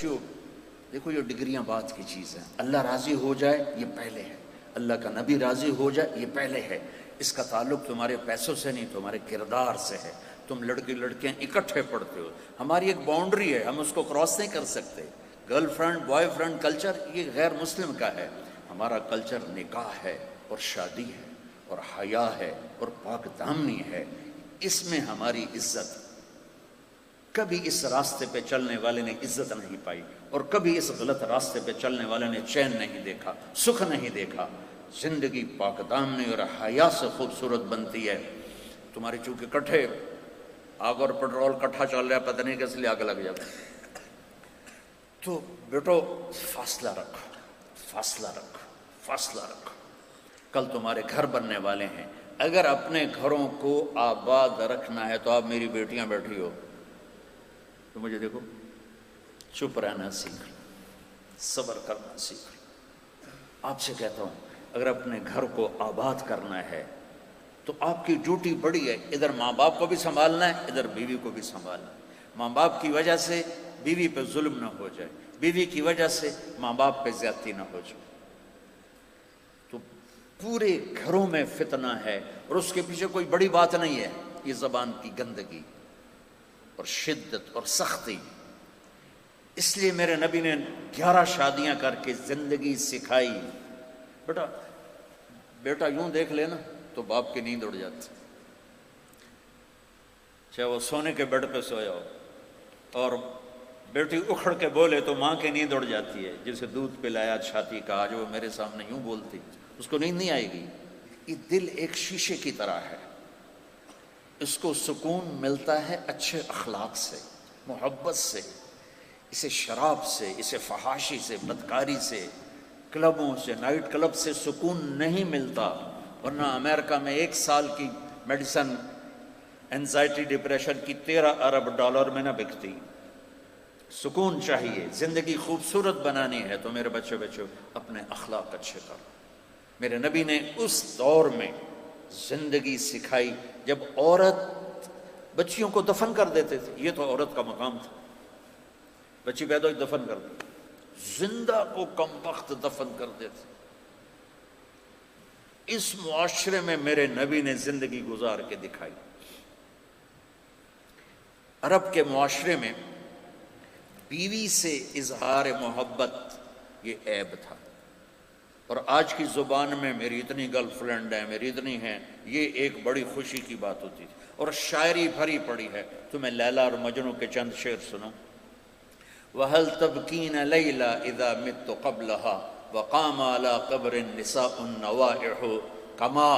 دیکھو یہ ڈگریاں بات کی چیز ہے. اللہ راضی ہو جائے یہ پہلے ہے، اللہ کا نبی راضی ہو جائے یہ پہلے ہے. اس کا تعلق تمہارے پیسوں سے نہیں، تمہارے کردار سے ہے. تم لڑکے لڑکیاں اکٹھے پڑھتے ہو، ہماری ایک باؤنڈری ہے، ہم اس کو کراس نہیں کر سکتے. Girl friend boy friend culture یہ غیر مسلم کا ہے. ہمارا کلچر نکاح ہے اور شادی ہے اور حیا ہے اور پاک دامنی ہے. اس میں ہماری عزت، کبھی اس راستے پہ چلنے والے نے عزت نہیں پائی اور کبھی اس غلط راستے پہ چلنے والے نے چین نہیں دیکھا، سکھ نہیں دیکھا. زندگی پاک دامنی اور حیا سے خوبصورت بنتی ہے. تمہاری چونکہ کٹھے آگ اور پٹرول کٹھا چل رہا ہے، پتہ نہیں کس لیے آگ لگ جاتا. تو بیٹو فاصلہ رکھو، فاصلہ رکھو، فاصلہ رکھو. کل تمہارے گھر بننے والے ہیں. اگر اپنے گھروں کو آباد رکھنا ہے تو آپ میری بیٹیاں بیٹھی ہو تو مجھے دیکھو، چپ رہنا سیکھ لو، صبر کرنا سیکھ لو. آپ سے کہتا ہوں اگر اپنے گھر کو آباد کرنا ہے تو آپ کی ڈیوٹی بڑی ہے. ادھر ماں باپ کو بھی سنبھالنا ہے، ادھر بیوی کو بھی سنبھالنا ہے. ماں باپ کی وجہ سے بیوی پہ ظلم نہ ہو جائے، بیوی کی وجہ سے ماں باپ پہ زیادتی نہ ہو جائے. تو پورے گھروں میں فتنہ ہے اور اس کے پیچھے کوئی بڑی بات نہیں ہے، یہ زبان کی گندگی اور شدت اور سختی. اس لیے میرے نبی نے 11 شادیاں کر کے زندگی سکھائی. بیٹا یوں دیکھ لینا تو باپ کی نیند اڑ جاتی، چاہے وہ سونے کے بیڈ پہ سویا ہو. اور بیٹی اکھڑ کے بولے تو ماں کی نیند اڑ جاتی ہے. جسے دودھ پلایا چھاتی کا، آج وہ میرے سامنے یوں بولتی، اس کو نیند نہیں آئے گی. یہ دل ایک شیشے کی طرح ہے، اس کو سکون ملتا ہے اچھے اخلاق سے، محبت سے. اسے شراب سے، اسے فحاشی سے، بدکاری سے، کلبوں سے، نائٹ کلب سے سکون نہیں ملتا. ورنہ امریکہ میں 1 سال کی میڈیسن اینزائٹی ڈپریشن کی $13 ارب میں نہ بکتی. سکون چاہیے، زندگی خوبصورت بنانی ہے تو میرے بچے اپنے اخلاق اچھے کرو. میرے نبی نے اس دور میں زندگی سکھائی جب عورت بچیوں کو دفن کر دیتے تھے. یہ تو عورت کا مقام تھا، بچی پیدا ہوئی دفن کر دی، زندہ کو کم وقت دفن کر دیتے. اس معاشرے میں میرے نبی نے زندگی گزار کے دکھائی. عرب کے معاشرے میں بیوی سے اظہار محبت یہ عیب تھا. اور آج کی زبان میں میری اتنی گرل فرینڈ ہیں، میری اتنی ہیں، یہ ایک بڑی خوشی کی بات ہوتی تھی. اور شاعری بھری پڑی ہے. تمہیں لیلا اور مجنوں کے چند شعر سنوں. وَهَلْ تَبْكِينَ لَيْلَا إِذَا مِتُّ قَبْلَهَا وَقَامَ عَلَى قَبْرٍ نِسَاءٌ النَّوَائِحُ كَمَا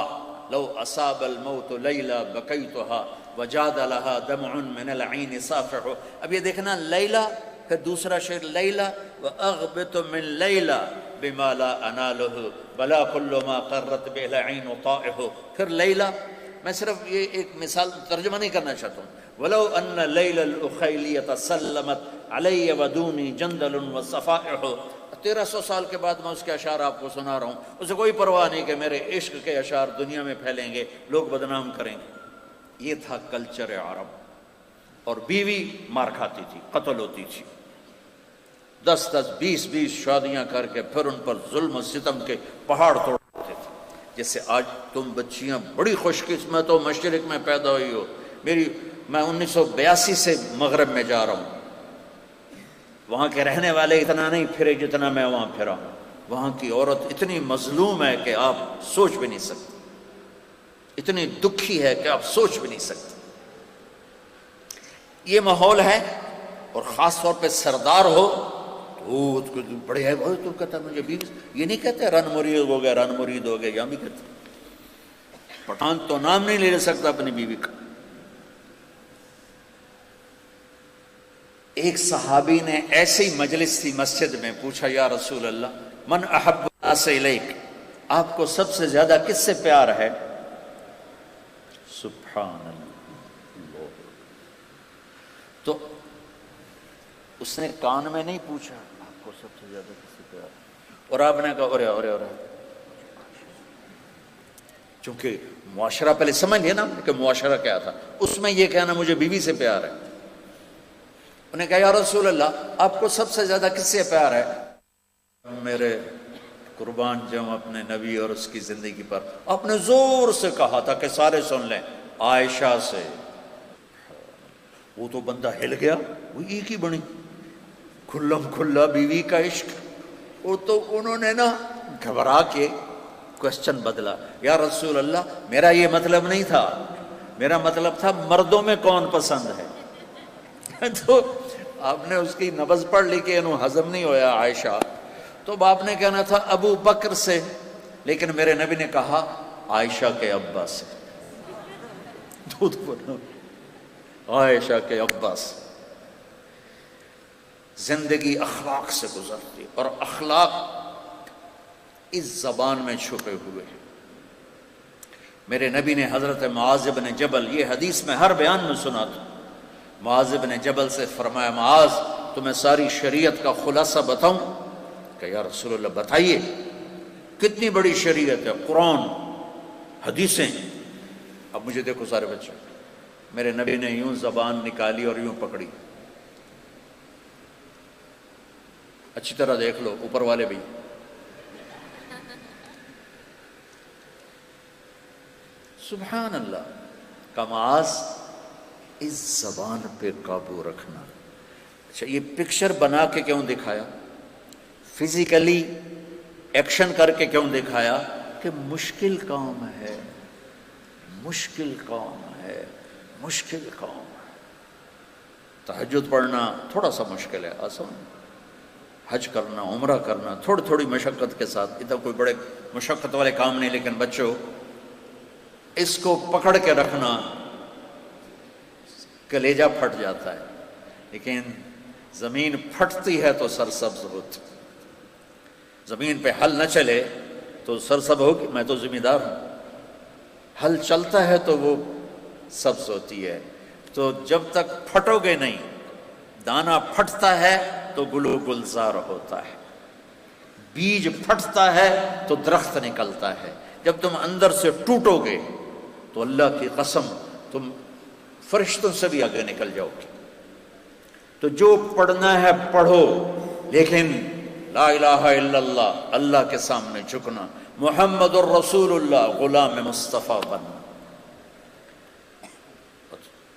لَوْ أَصَابَ الْمَوْتُ لَيْلَا بَكَيْتُهَا وَجَادَ لَهَا دَمْعٌ مِنَ الْعَيْنِ صَافِحُ. اب یہ دیکھنا لیلا، پھر دوسرا شعر لیلا وَأَغْبِتُ مِن لیلا بِمَا لَا أَنَالُهُ بَلَا كُلُّ مَا قَرَّتْ بِهِ الْعَيْنُ طَائِحُ. پھر لیلا، میں صرف یہ ایک مثال ترجمہ نہیں کرنا چاہتا ہوں. وَلَوْ أَنَّ لَيْلَ الْأُخَيْلِيَةَ سَلَّمَتْ عَلَيَّ وَدُونِي جَنْدَلٌ وَصَفَائِحُ. 1300 سال کے بعد میں اس کے اشعار آپ کو سنا رہا ہوں. اسے کوئی پرواہ نہیں کہ میرے عشق کے اشعار دنیا میں پھیلیں گے، لوگ بدنام کریں گے. یہ تھا کلچر عرب. اور بیوی مار کھاتی تھی، قتل ہوتی تھی. 10 20 شادیاں کر کے پھر ان پر ظلم و ستم کے پہاڑ توڑتے تھے. جیسے آج تم بچیاں بڑی خوش قسمت ہو، مشرق میں پیدا ہوئی ہو. میں 1982 سے مغرب میں جا رہا ہوں. وہاں کے رہنے والے اتنا نہیں پھرے جتنا میں وہاں پھرا ہوں. وہاں کی عورت اتنی مظلوم ہے کہ آپ سوچ بھی نہیں سکتے، اتنی دکھی ہے کہ آپ سوچ بھی نہیں سکتے. یہ ماحول ہے. اور خاص طور پہ سردار ہو تو بڑے ہے، تو کہتا ہے مجھے بیوی، یہ نہیں کہتے رن مرید ہو گیا، رن مرید ہو گیا، یہاں بھی کہتے. پٹھان تو نام نہیں لے سکتا اپنی بیوی کا. ایک صحابی نے ایسی مجلس تھی مسجد میں، پوچھا یا رسول اللہ من احب الناس الیک، آپ کو سب سے زیادہ کس سے پیار ہے؟ سبحان اللہ. تو اس نے کان میں نہیں پوچھا آپ کو سب سے زیادہ کس سے پیار ہے، اور آپ نے کہا ارے چونکہ معاشرہ پہلے سمجھ لیا نا کہ معاشرہ کیا تھا. اس میں یہ کہنا مجھے بیوی سے پیار ہے. انہیں کہا یا رسول اللہ آپ کو سب سے زیادہ کس سے پیار ہے؟ میرے قربان جاؤں اپنے نبی اور اس کی زندگی پر. آپ نے زور سے کہا تھا کہ سارے سن لیں, عائشہ سے. وہ تو بندہ ہل گیا, وہ ایک ہی بنی کھلم کھلا بیوی کا عشق. وہ تو انہوں نے نا گھبرا کے کوشچن بدلا, یا رسول اللہ میرا یہ مطلب نہیں تھا, میرا مطلب تھا مردوں میں کون پسند ہے. تو آپ نے اس کی نبض پڑھ لی کہ انہوں ہضم نہیں ہویا عائشہ, تو آپ نے کہنا تھا ابو بکر سے, لیکن میرے نبی نے کہا عائشہ کے ابا سے. عائشہ کے ابا سے. زندگی اخلاق سے گزرتی, اور اخلاق اس زبان میں چھپے ہوئے ہیں. میرے نبی نے حضرت معاذ بن جبل, یہ حدیث میں ہر بیان میں سنا تھا, معاذ بن جبل سے فرمایا معاذ تمہیں ساری شریعت کا خلاصہ بتاؤں؟ کہ یا رسول اللہ بتائیے. کتنی بڑی شریعت ہے, قرآن حدیثیں. اب مجھے دیکھو سارے بچے, میرے نبی نے یوں زبان نکالی اور یوں پکڑی, اچھی طرح دیکھ لو اوپر والے بھی. سبحان اللہ. کماز اس زبان پہ قابو رکھنا. اچھا یہ پکچر بنا کے کیوں دکھایا, فزیکلی ایکشن کر کے کیوں دکھایا؟ کہ مشکل کام ہے, مشکل کام ہے, مشکل کام ہے. تہجد پڑھنا تھوڑا سا مشکل ہے, آسان. حج کرنا, عمرہ کرنا تھوڑی تھوڑی مشقت کے ساتھ, ادھر کوئی بڑے مشقت والے کام نہیں. لیکن بچوں اس کو پکڑ کے رکھنا, کلیجہ پھٹ جاتا ہے, لیکن زمین پھٹتی ہے تو سرسبز ہوتی. زمین پہ ہل نہ چلے تو سرسبز ہوگی, میں تو ذمہ دار ہوں. ہل چلتا ہے تو وہ سبز ہوتی ہے. تو جب تک پھٹو گے نہیں, دانہ پھٹتا ہے تو گلو گلزار ہوتا ہے, بیج پھٹتا ہے تو درخت نکلتا ہے. جب تم اندر سے ٹوٹو گے تو اللہ کی قسم تم فرشتوں سے بھی آگے نکل جاؤ گے. تو جو پڑھنا ہے پڑھو, لیکن لا الہ الا اللہ, اللہ کے سامنے جھکنا, محمد الرسول اللہ, غلام مصطفیٰ بننا.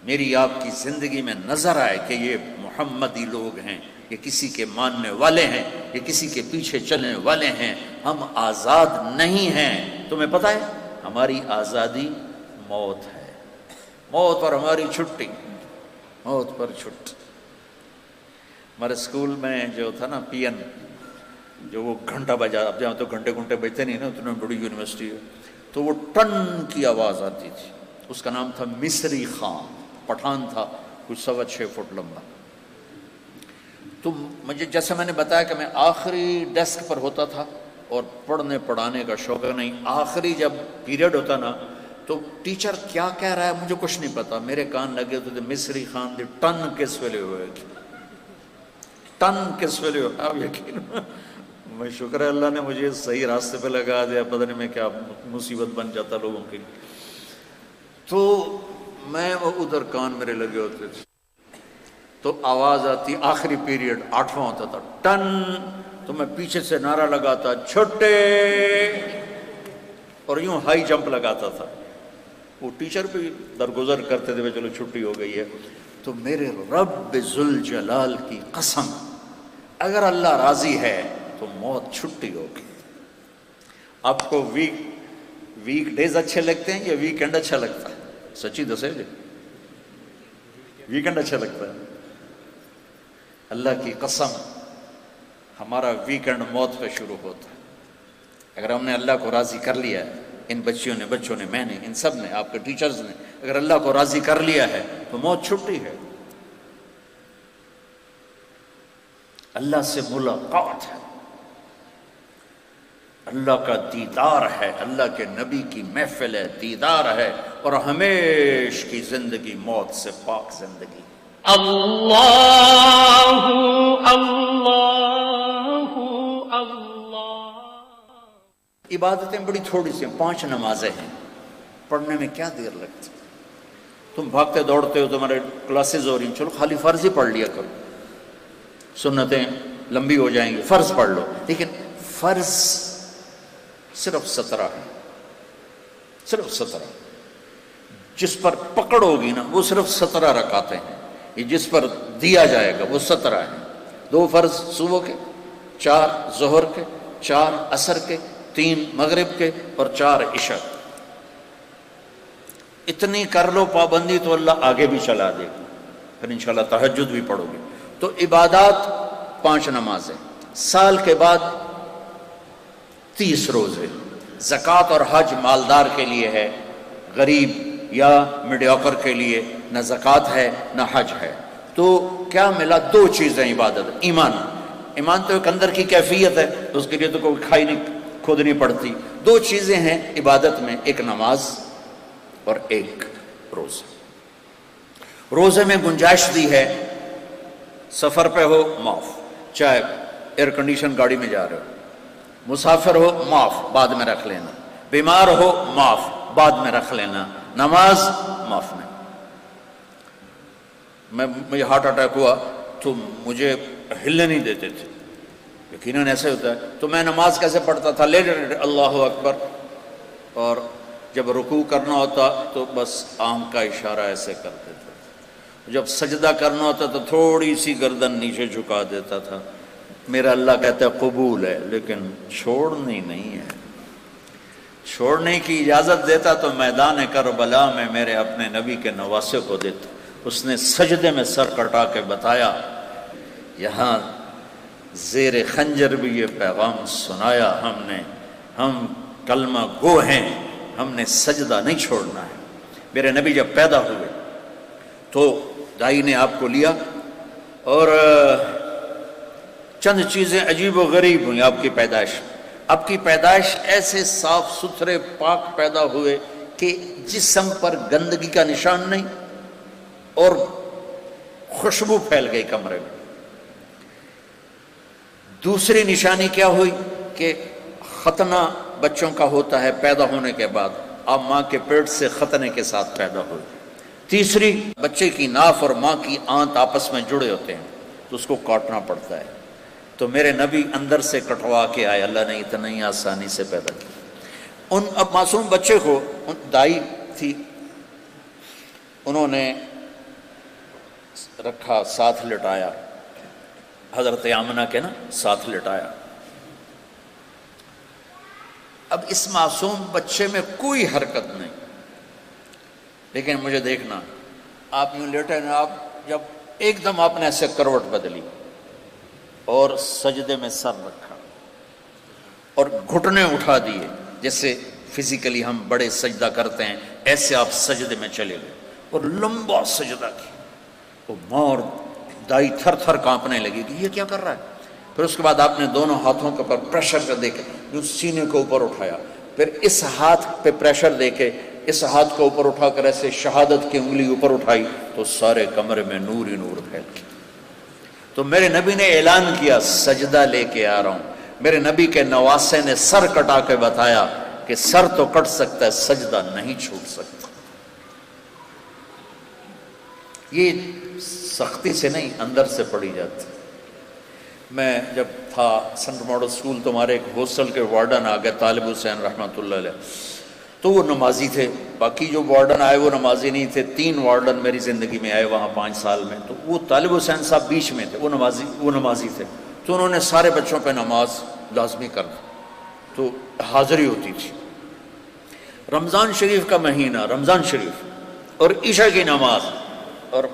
میری آپ کی زندگی میں نظر آئے کہ یہ محمدی لوگ ہیں, یہ کسی کے ماننے والے ہیں, یہ کسی کے پیچھے چلنے والے ہیں. ہم آزاد نہیں ہیں. تمہیں پتہ ہے ہماری آزادی موت ہے, موت اور ہماری چھٹی, موت پر چھٹی. ہمارے اسکول میں جو تھا نا پی این, جو وہ گھنٹہ بجا, اب جہاں تو گھنٹے گھنٹے بجتے نہیں نا, اتنا بڑی یونیورسٹی ہے, تو وہ ٹن کی آواز آتی تھی. اس کا نام تھا مصری خان, پٹھان تھا, کچھ 6.25 فٹ لمبا. تو مجھے جیسے میں نے بتایا کہ میں آخری ڈیسک پر ہوتا تھا اور پڑھنے پڑھانے کا شوق نہیں. آخری جب پیریڈ ہوتا نا تو ٹیچر کیا کہہ رہا ہے مجھے کچھ نہیں پتا, میرے کان لگے ہوتے تھے مصری خان دی ٹن کس ویلے ہوئے گی, ٹن کس ویلے ہوئے. اب یقین میں شکر ہے اللہ نے مجھے صحیح راستے پہ لگا دیا, پتہ نہیں میں کیا مصیبت بن جاتا لوگوں کی. تو میں ادھر کان میرے لگے ہوتے تھے, تو آواز آتی, آخری پیریڈ 8واں ہوتا تھا, ٹن, تو میں پیچھے سے نعرہ لگاتا چھٹے, اور یوں ہائی جمپ لگاتا تھا. وہ ٹیچر بھی درگزر کرتے تھے, چلو چھٹی ہو گئی ہے. تو میرے رب ذوالجلال کی قسم, اگر اللہ راضی ہے تو موت چھٹی ہوگی. آپ کو ویک ڈیز اچھے لگتے ہیں یا ویکینڈ اچھا لگتا ہے؟ سچی دسے جی, ویکینڈ اچھا لگتا ہے. اللہ کی قسم ہمارا ویکینڈ موت پہ شروع ہوتا ہے. اگر ہم نے اللہ کو راضی کر لیا ہے, ان بچوں نے, میں نے, ان سب نے, آپ کے ٹیچرز نے, اگر اللہ کو راضی کر لیا ہے تو موت چھٹی ہے. اللہ سے ملاقات ہے, اللہ کا دیدار ہے, اللہ کے نبی کی محفل ہے, دیدار ہے, اور ہمیش کی زندگی موت سے پاک زندگی. اللہ اللہ اللہ. عبادتیں بڑی تھوڑی سی ہیں, 5 نمازیں ہیں, پڑھنے میں کیا دیر لگتی. تم بھاگتے دوڑتے ہو، تمہارے کلاسز ہو رہی ہیں، چلو خالی فرض ہی پڑھ لیا کرو، سنتیں لمبی ہو جائیں گی، فرض پڑھ لو. لیکن فرض صرف 17 ہے، صرف 17. جس پر پکڑ ہوگی نا وہ صرف 17 رکعتیں ہیں. یہ جس پر دیا جائے گا وہ 17 ہیں. 2 فرض صبح کے، 4 ظہر کے، 4 عصر کے، 3 مغرب کے اور 4 عشاء. اتنی کر لو پابندی تو اللہ آگے بھی چلا دے گا. پھر انشاءاللہ تہجد بھی پڑھو گے. تو عبادات 5 نمازیں، سال کے بعد 30 روزے. زکوٰۃ اور حج مالدار کے لیے ہے، غریب یا میڈیوکر کے لیے نہ زکوٰۃ ہے نہ حج ہے. تو کیا ملا؟ 2 چیزیں عبادت. ایمان تو ایک اندر کی کیفیت ہے، تو اس کے لیے تو کوئی کھائی نہیں خود نہیں پڑتی. 2 چیزیں ہیں عبادت میں، ایک نماز اور ایک روزہ. روزے میں گنجائش دی ہے، سفر پہ ہو معاف، چاہے ایئر کنڈیشن گاڑی میں جا رہے ہو، مسافر ہو معاف بعد میں رکھ لینا، بیمار ہو معاف بعد میں رکھ لینا، نماز معاف نہیں. مجھے ہارٹ اٹیک ہوا تو مجھے ہلنے نہیں دیتے تھے، یقیناً ایسے ہوتا ہے. تو میں نماز کیسے پڑھتا تھا؟ لیٹے اللہ اکبر، اور جب رکوع کرنا ہوتا تو بس آنکھ کا اشارہ ایسے کر دیتا تھا. جب سجدہ کرنا ہوتا تو تھوڑی سی گردن نیچے جھکا دیتا تھا. میرا اللہ کہتا ہے قبول ہے، لیکن چھوڑنی نہیں ہے. چھوڑنے کی اجازت دیتا تو میدان کربلا میں میرے اپنے نبی کے نواسے کو دیتا. اس نے سجدے میں سر کٹا کے بتایا، یہاں زیر خنجر بھی یہ پیغام سنایا ہم کلمہ گو ہیں، ہم نے سجدہ نہیں چھوڑنا ہے. میرے نبی جب پیدا ہوئے تو دائی نے آپ کو لیا، اور چند چیزیں عجیب و غریب ہوئیں آپ کی پیدائش. آپ کی پیدائش ایسے صاف ستھرے پاک پیدا ہوئے کہ جسم پر گندگی کا نشان نہیں، اور خوشبو پھیل گئی کمرے میں. دوسری نشانی کیا ہوئی کہ ختنہ بچوں کا ہوتا ہے پیدا ہونے کے بعد، آپ ماں کے پیٹ سے ختنے کے ساتھ پیدا ہوئے. تیسری، بچے کی ناف اور ماں کی آنت آپس میں جڑے ہوتے ہیں تو اس کو کاٹنا پڑتا ہے. تو میرے نبی اندر سے کٹوا کے آئے، اللہ نے اتنا ہی آسانی سے پیدا کیا. ان اب معصوم بچے کو دائی تھی، انہوں نے رکھا، ساتھ لٹایا، حضرت آمنہ کے نا ساتھ لٹایا. اب اس معصوم بچے میں کوئی حرکت نہیں، لیکن مجھے دیکھنا، آپ یوں لیٹے نا، آپ جب ایک دم آپ نے ایسے کروٹ بدلی اور سجدے میں سر رکھا اور گھٹنے اٹھا دیے، جیسے فزیکلی ہم بڑے سجدہ کرتے ہیں ایسے آپ سجدے میں چلے گئے اور لمبا سجدہ کیا. وہ ماں اور دائی تھر تھر کانپنے لگی کہ یہ کیا کر رہا ہے. پھر اس کے بعد آپ نے دونوں ہاتھوں کے اوپر پریشر کر دے کے سینے کو اوپر اٹھایا، پھر اس ہاتھ پہ پریشر دے کے اس ہاتھ کو اوپر اٹھا کر ایسے شہادت کی انگلی اوپر اٹھائی تو سارے کمرے میں نور ہی نور پھیل گیا. تو میرے نبی نے اعلان کیا، سجدہ لے کے آ رہا ہوں. میرے نبی کے نواسے نے سر کٹا کے بتایا کہ سر تو کٹ سکتا ہے، سجدہ نہیں چھوٹ سکتا. یہ سختی سے نہیں، اندر سے پڑھی جاتی. میں جب تھا سنٹ ماڈل اسکول، تو ہمارے ایک ہاسٹل کے وارڈن آ گئے طالب حسین رحمۃ اللہ علیہ، تو وہ نمازی تھے. باقی جو وارڈن آئے وہ نمازی نہیں تھے. 3 وارڈن میری زندگی میں آئے وہاں 5 سال میں. تو وہ طالب حسین صاحب بیچ میں تھے، وہ نمازی تھے. تو انہوں نے سارے بچوں پہ نماز لازمی کر دی، تو حاضری ہوتی تھی. رمضان شریف کا مہینہ، رمضان شریف اور عشاء کی نماز، اور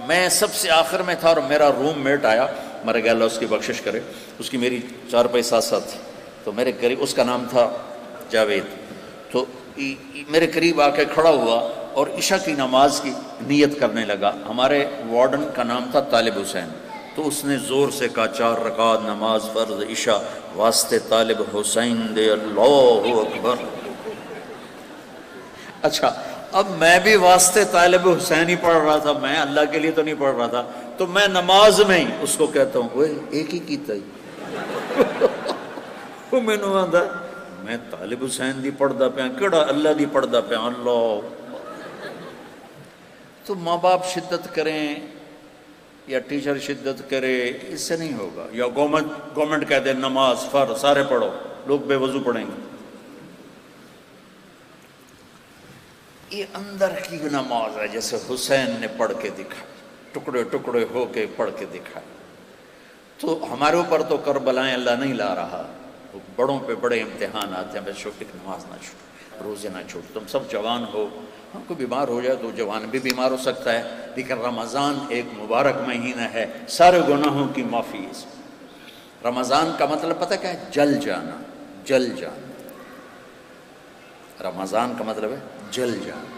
میں سب سے آخر میں تھا، اور میرا روم میٹ آیا، مر گیا اللہ اس کی بخشش کرے، اس کی میری 4 پائی ساتھ تھی. تو میرے قریب، اس کا نام تھا جاوید، تو میرے قریب آ کے کھڑا ہوا اور عشاء کی نماز کی نیت کرنے لگا. ہمارے وارڈن کا نام تھا طالب حسین. تو اس نے زور سے کہا 4 رکعت نماز فرض عشاء واسطے طالب حسین دے، اللہ اکبر. اچھا، اب میں بھی واسطے طالب حسین ہی پڑھ رہا تھا، میں اللہ کے لیے تو نہیں پڑھ رہا تھا. تو میں نماز میں ہی اس کو کہتا ہوں، وہ ایک ہی کیتا ہی وہ میں نے آدھا میں طالب حسین دی پڑھدا پیا، کیڑا اللہ دی پڑھدا پیا. اللہ تو ماں باپ شدت کریں یا ٹیچر شدت کرے، اس سے نہیں ہوگا. یا گورنمنٹ کہہ دے نماز فرض سارے پڑھو، لوگ بے وضو پڑھیں گے. یہ اندر کی نماز ہے، جیسے حسین نے پڑھ کے دکھائی، ٹکڑے ٹکڑے ہو کے پڑھ کے دکھائی. تو ہمارے اوپر تو کربلائیں اللہ نہیں لا رہا، بڑوں پہ بڑے امتحان آتے ہیں. بچوں کی نماز نہ چھوڑو، روزے نہ چھوڑو. تم سب جوان ہو، ہم کو بیمار ہو جائے تو جوان بھی بیمار ہو سکتا ہے، لیکن رمضان ایک مبارک مہینہ ہے، سارے گناہوں کی معافی ہے. رمضان کا مطلب پتہ کیا ہے؟ جل جانا. جل جانا رمضان کا مطلب ہے جل جانا.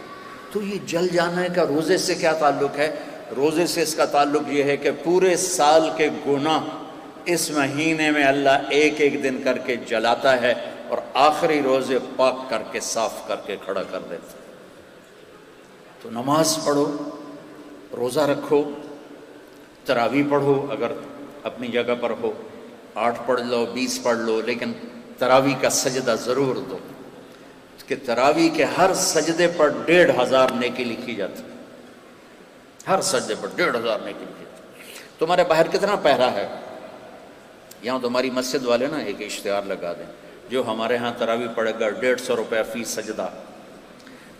تو یہ جل جانے کا روزے سے کیا تعلق ہے؟ روزے سے اس کا تعلق یہ ہے کہ پورے سال کے گناہ اس مہینے میں اللہ ایک ایک دن کر کے جلاتا ہے اور آخری روزے پاک کر کے صاف کر کے کھڑا کر دیتا ہے. تو نماز پڑھو، روزہ رکھو، تراویح پڑھو اگر اپنی جگہ پر ہو، 8 پڑھ لو 20 پڑھ لو، لیکن تراویح کا سجدہ ضرور دو کہ تراویح کے ہر سجدے پر 1500 نیکی لکھی جاتی. ہر سجدے پر 1500 نیکی لکھی جاتی. تمہارے باہر کتنا پہرا ہے؟ یہاں تمہاری مسجد والے نا ایک اشتہار لگا دیں، جو ہمارے ہاں تراویح پڑھے گا 150 روپے فی سجدہ.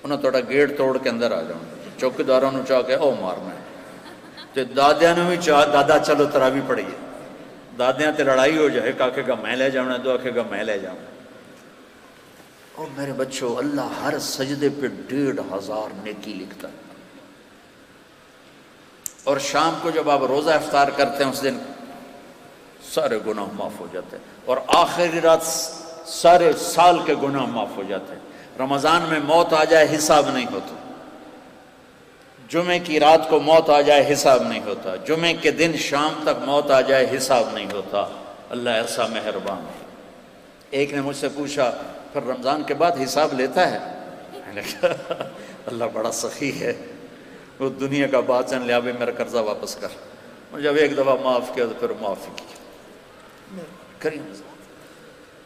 انہوں تھوڑا گیٹ توڑ کے اندر آ جاؤں، چوکیداروں نے چاہ کے او مارنا ہے تو دادیاں نے بھی چاہ دادا چلو تراویح پڑھیے. دادیاں تے لڑائی ہو جائے، ایک آکھے گا میں لے جاؤں، دو آکھے گا میں لے جاؤں. اور میرے بچوں، اللہ ہر سجدے پہ 1500 نیکی لکھتا ہے. اور شام کو جب آپ روزہ افطار کرتے ہیں اس دن سارے گناہ معاف ہو جاتے ہیں، اور آخری رات سارے سال کے گناہ معاف ہو جاتے ہیں. رمضان میں موت آ جائے حساب نہیں ہوتا، جمعے کی رات کو موت آ جائے حساب نہیں ہوتا، جمعے کے دن شام تک موت آ جائے حساب نہیں ہوتا. اللہ ایسا مہربان ہے. ایک نے مجھ سے پوچھا پھر رمضان کے بعد حساب لیتا ہے؟ میں نے کہا اللہ بڑا سخی ہے، وہ دنیا کا باچن لیا بھی میرا قرضہ واپس کر. اور جب ایک دفعہ معاف کیا تو پھر معاف کیا کریم.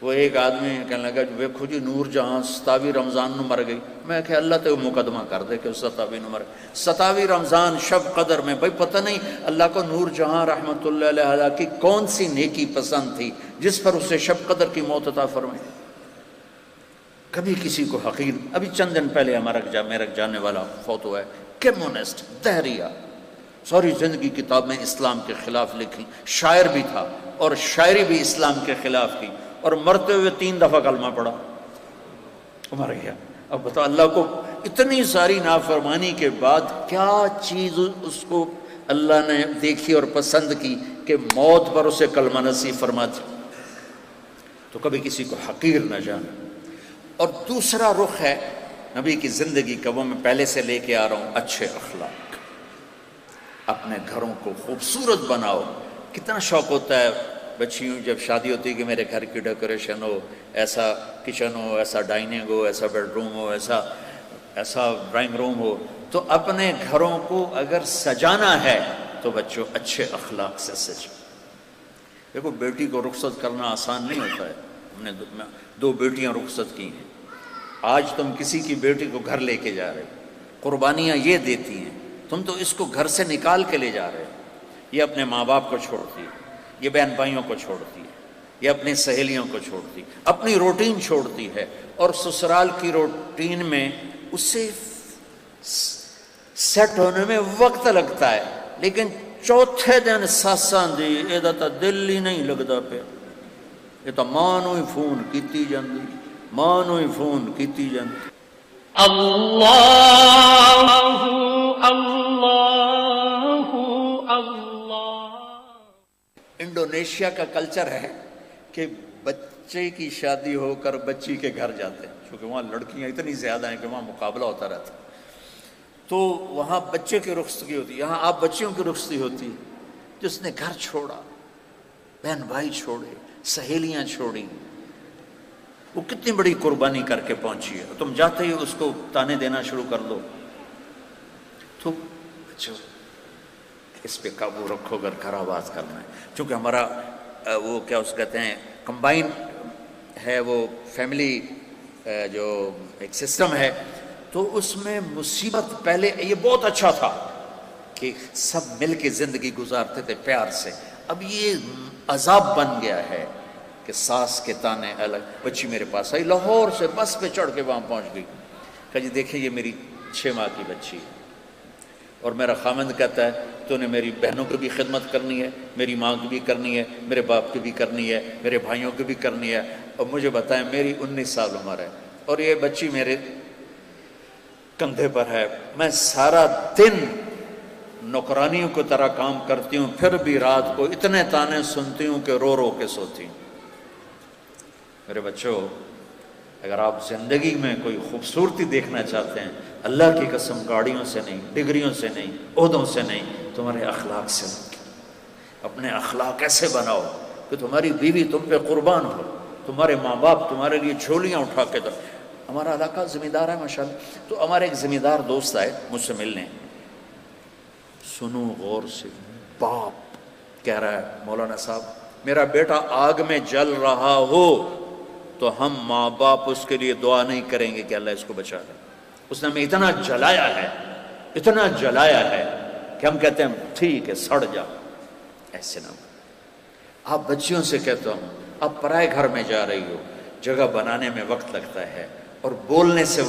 وہ ایک آدمی کہنے لگا ویکھو جی نور جہاں 27 رمضان نو مر گئی. میں کہ اللہ تے مقدمہ کر دے کہ 27 نو مر گئی. 27 رمضان شب قدر میں بھائی پتہ نہیں اللہ کو نور جہاں رحمت اللہ علیہ کی کون سی نیکی پسند تھی جس پر اسے شب قدر کی موت عطا فرمائی. کبھی کسی کو حقیر. ابھی چند دن پہلے ہمارا میرا جاننے والا فوت ہوا ہے، کمیونسٹ دہریہ، ساری زندگی کتاب میں اسلام کے خلاف لکھی، شاعر بھی تھا اور شاعری بھی اسلام کے خلاف کی، اور مرتے ہوئے 3 دفعہ کلمہ پڑھا، مر گیا. اب بتا اللہ کو اتنی ساری نافرمانی کے بعد کیا چیز اس کو اللہ نے دیکھی اور پسند کی کہ موت پر اسے کلمہ نصیب فرما دی. تو کبھی کسی کو حقیر نہ جانا. اور دوسرا رخ ہے نبی کی زندگی کا، وہ میں پہلے سے لے کے آ رہا ہوں، اچھے اخلاق. اپنے گھروں کو خوبصورت بناؤ. کتنا شوق ہوتا ہے بچیوں جب شادی ہوتی ہے کہ میرے گھر کی ڈیکوریشن ہو، ایسا کچن ہو، ایسا ڈائننگ ہو، ایسا بیڈ روم ہو، ایسا ڈرائنگ روم ہو. تو اپنے گھروں کو اگر سجانا ہے تو بچوں اچھے اخلاق سے سجو. دیکھو بیٹی کو رخصت کرنا آسان نہیں ہوتا ہے. ہم نے 2 بیٹیاں رخصت کی ہیں. آج تم کسی کی بیٹی کو گھر لے کے جا رہے، قربانیاں یہ دیتی ہیں، تم تو اس کو گھر سے نکال کے لے جا رہے. یہ اپنے ماں باپ کو چھوڑتی ہے، یہ بہن بھائیوں کو چھوڑتی ہے، یہ اپنی سہیلیوں کو چھوڑتی، اپنی روٹین چھوڑتی ہے. اور سسرال کی روٹین میں اسے سیٹ ہونے میں وقت لگتا ہے، لیکن چوتھے دن ساساں دی یہ تا دل ہی نہیں لگتا پیا. یہ تو ماں نو ہی فون کیتی جاندی، ماں نو ہی فون کیتی جاندی. اللہ اللہ اللہ. انڈونیشیا کا کلچر ہے کہ بچے کی شادی ہو کر بچی کے گھر جاتے ہیں، کیونکہ وہاں لڑکیاں اتنی زیادہ ہیں کہ وہاں مقابلہ ہوتا رہتا. تو وہاں بچے کی رخصتی ہوتی، یہاں آپ بچیوں کی رخصتی ہوتی. جس نے گھر چھوڑا، بہن بھائی چھوڑے، سہیلیاں چھوڑی، وہ کتنی بڑی قربانی کر کے پہنچی ہے. تم جاتے ہی اس کو تانے دینا شروع کر دو. تو بچوں اس پہ قابو رکھو اگر گھر آباد کرنا ہے. چونکہ ہمارا وہ کیا اس کہتے ہیں کمبائن ہے، وہ فیملی جو ایک سسٹم ہے، تو اس میں مصیبت پہلے یہ بہت اچھا تھا کہ سب مل کے زندگی گزارتے تھے پیار سے، اب یہ عذاب بن گیا ہے کہ ساس کے تانے الگ۔ بچی میرے پاس آئی لاہور سے، بس پہ چڑھ کے وہاں پہنچ گئی، کہا جی دیکھیں یہ میری 6 ماہ کی بچی ہے، اور میرا خامند کہتا ہے تو نے میری بہنوں کی بھی خدمت کرنی ہے، میری ماں کی بھی کرنی ہے، میرے باپ کی بھی کرنی ہے، میرے بھائیوں کی بھی کرنی ہے، اور مجھے بتائیں میری 19 سال عمر ہے اور یہ بچی میرے کندھے پر ہے، میں سارا دن نوکرانیوں کی طرح کام کرتی ہوں، پھر بھی رات کو اتنے تانے سنتی ہوں کہ رو رو کے سوتی ہوں۔ میرے بچوں، اگر آپ زندگی میں کوئی خوبصورتی دیکھنا چاہتے ہیں، اللہ کی قسم گاڑیوں سے نہیں، ڈگریوں سے نہیں، عہدوں سے نہیں، تمہارے اخلاق سے اپنے اخلاق ایسے بناؤ کہ تمہاری بیوی تم پہ قربان ہو، تمہارے ماں باپ تمہارے لیے جھولیاں اٹھا کے دو۔ ہمارا علاقہ زمیندار ہے ماشاءاللہ، تو ہمارے ایک زمیندار دوست آئے مجھ سے ملنے، سنو غور سے، باپ کہہ رہا ہے مولانا صاحب میرا بیٹا آگ میں جل رہا ہو تو ہم ماں باپ اس کے لیے دعا نہیں کریں گے کہ اللہ اس کو بچا لے، اس نے ہمیں اتنا جلایا ہے، اتنا جلایا ہے کہ ہم کہتے ہیں ٹھیک ہے سڑ جا۔ ایسے نہ ہو، آپ بچیوں سے کہتا ہوں آپ پرائے گھر میں جا رہی ہو، جگہ بنانے میں وقت لگتا ہے اور بولنے سے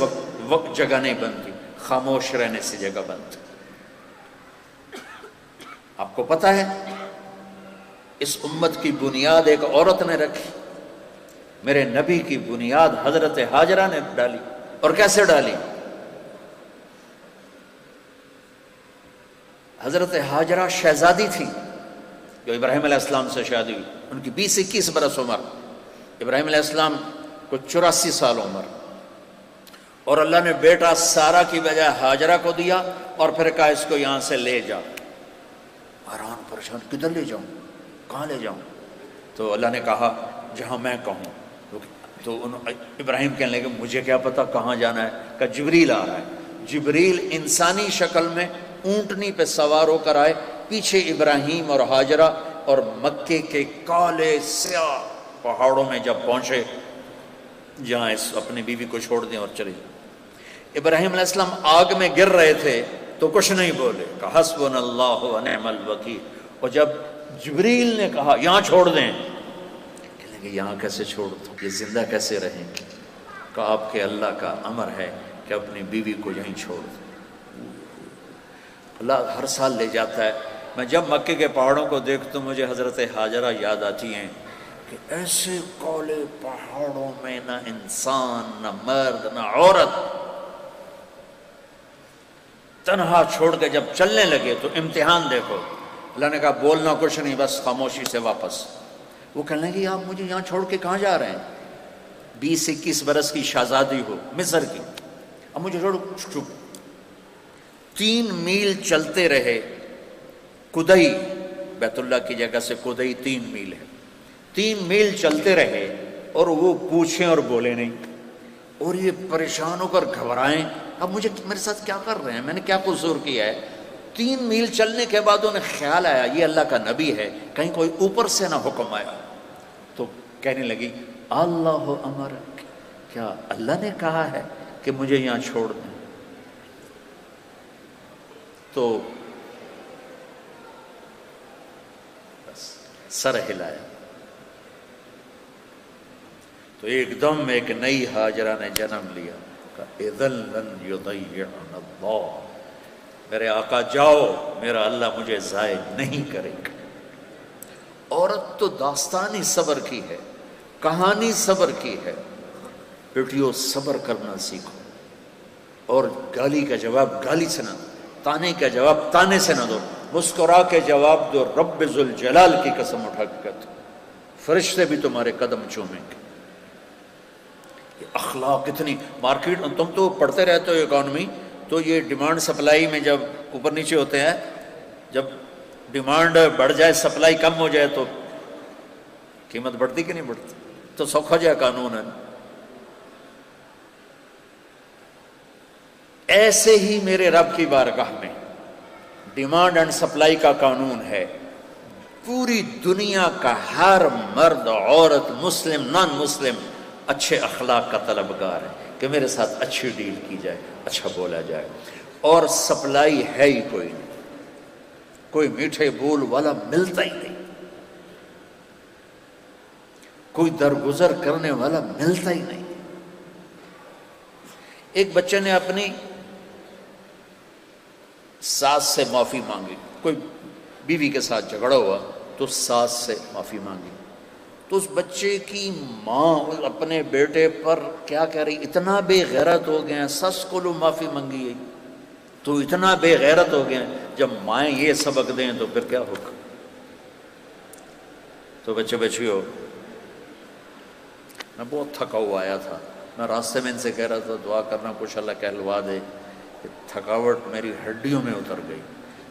وقت جگہ نہیں بنتی، خاموش رہنے سے جگہ بنتی۔ آپ کو پتہ ہے اس امت کی بنیاد ایک عورت نے رکھی، میرے نبی کی بنیاد حضرت ہاجرہ نے ڈالی، اور کیسے ڈالی؟ حضرت ہاجرہ شہزادی تھی جو ابراہیم علیہ السلام سے شادی ہوئی، ان کی 20-21 برس عمر، ابراہیم علیہ السلام کو 84 سال عمر، اور اللہ نے بیٹا سارا کی بجائے ہاجرہ کو دیا اور پھر کہا اس کو یہاں سے لے جا۔ حیران پریشان کدھر لے جاؤں، کہاں لے جاؤں؟ تو اللہ نے کہا جہاں میں کہوں۔ تو ابراہیم کہنے لگے مجھے کیا پتا کہاں جانا ہے؟ کہ جبریل آ رہا ہے۔ جبریل انسانی شکل میں اونٹنی پہ سوار ہو کر آئے، پیچھے ابراہیم اور ہاجرہ، اور مکے کے کالے سیاہ پہاڑوں میں جب پہنچے جہاں اس اپنی بیوی کو چھوڑ دیں اور چلے جائیں۔ ابراہیم علیہ السلام آگ میں گر رہے تھے تو کچھ نہیں بولے، کہ حسبنا اللہ و نعم الوکیل، اور جب جبریل نے کہا یہاں چھوڑ دیں، کہنے کہ یہاں کیسے چھوڑ دوں، یہ زندہ کیسے رہیں گے؟ کہ آپ کے اللہ کا امر ہے کہ اپنی بیوی کو یہیں چھوڑ دیں۔ اللہ ہر سال لے جاتا ہے۔ میں جب مکے کے پہاڑوں کو دیکھتا ہوں مجھے حضرت ہاجرہ یاد آتی ہیں کہ ایسے کالے پہاڑوں میں نہ انسان، نہ مرد، نہ عورت، تنہا چھوڑ کے جب چلنے لگے تو امتحان دیکھو، اللہ نے کہا بولنا کچھ نہیں، بس خاموشی سے واپس۔ وہ کہنے لگے آپ مجھے یہاں چھوڑ کے کہاں جا رہے ہیں؟ 20-21 برس کی شہزادی ہو مصر کی، اب مجھے چھوڑ۔ 3 میل چلتے رہے، کدئی بیت اللہ کی جگہ سے کدئی 3 میل ہے، 3 میل چلتے رہے اور وہ پوچھیں اور بولے نہیں، اور یہ پریشان ہو کر گھبرائیں اب مجھے میرے ساتھ کیا کر رہے ہیں، میں نے کیا قصور کیا ہے؟ 3 میل چلنے کے بعد انہیں خیال آیا یہ اللہ کا نبی ہے، کہیں کوئی اوپر سے نہ حکم آیا، تو کہنے لگی اللہ امرک، کیا اللہ نے کہا ہے کہ مجھے یہاں چھوڑ دیں؟ تو بس سر ہلایا، تو ایک دم ایک نئی ہاجرہ نے جنم لیا، اذن لن یضیعنا اللہ، میرے آقا جاؤ، میرا اللہ مجھے ضائع نہیں کرے گا۔ عورت تو داستانی صبر کی ہے، کہانی صبر کی ہے۔ بیٹیوں صبر کرنا سیکھو، اور گالی کا جواب گالی سے نہ دو، تانے کا جواب تانے سے نہ دو، مسکرا کے جواب دو، رب ذوالجلال کی قسم اٹھا کے کہتے فرشتے بھی تمہارے قدم چومیں گے۔ یہ اخلاق اتنی مارکیٹ، تم تو پڑھتے رہتے ہو اکانومی، تو یہ ڈیمانڈ سپلائی میں جب اوپر نیچے ہوتے ہیں، جب ڈیمانڈ بڑھ جائے سپلائی کم ہو جائے تو قیمت بڑھتی کہ نہیں بڑھتی؟ تو سوکھا جائے قانون ہے۔ ایسے ہی میرے رب کی بارگاہ میں ڈیمانڈ اینڈ سپلائی کا قانون ہے، پوری دنیا کا ہر مرد، عورت، مسلم، نان مسلم، اچھے اخلاق کا طلبگار ہے کہ میرے ساتھ اچھی ڈیل کی جائے، اچھا بولا جائے، اور سپلائی ہے ہی کوئی نہیں، کوئی میٹھے بول والا ملتا ہی نہیں، کوئی درگزر کرنے والا ملتا ہی نہیں۔ ایک بچے نے اپنی ساس سے معافی مانگی، کوئی بیوی کے ساتھ جھگڑا ہوا تو ساس سے معافی مانگی، تو اس بچے کی ماں اپنے بیٹے پر کیا کہہ رہی، اتنا بے غیرت ہو گئے ہیں، سس کو لو معافی منگی ہے تو اتنا بے غیرت ہو گئے ہیں، جب مائیں یہ سبق دیں تو پھر کیا ہوگا؟ تو بچے بچیو، میں بہت تھکا ہوا آیا تھا، میں راستے میں ان سے کہہ رہا تھا دعا کرنا کچھ اللہ کہلوا دے کہ تھکاوٹ میری ہڈیوں میں اتر گئی،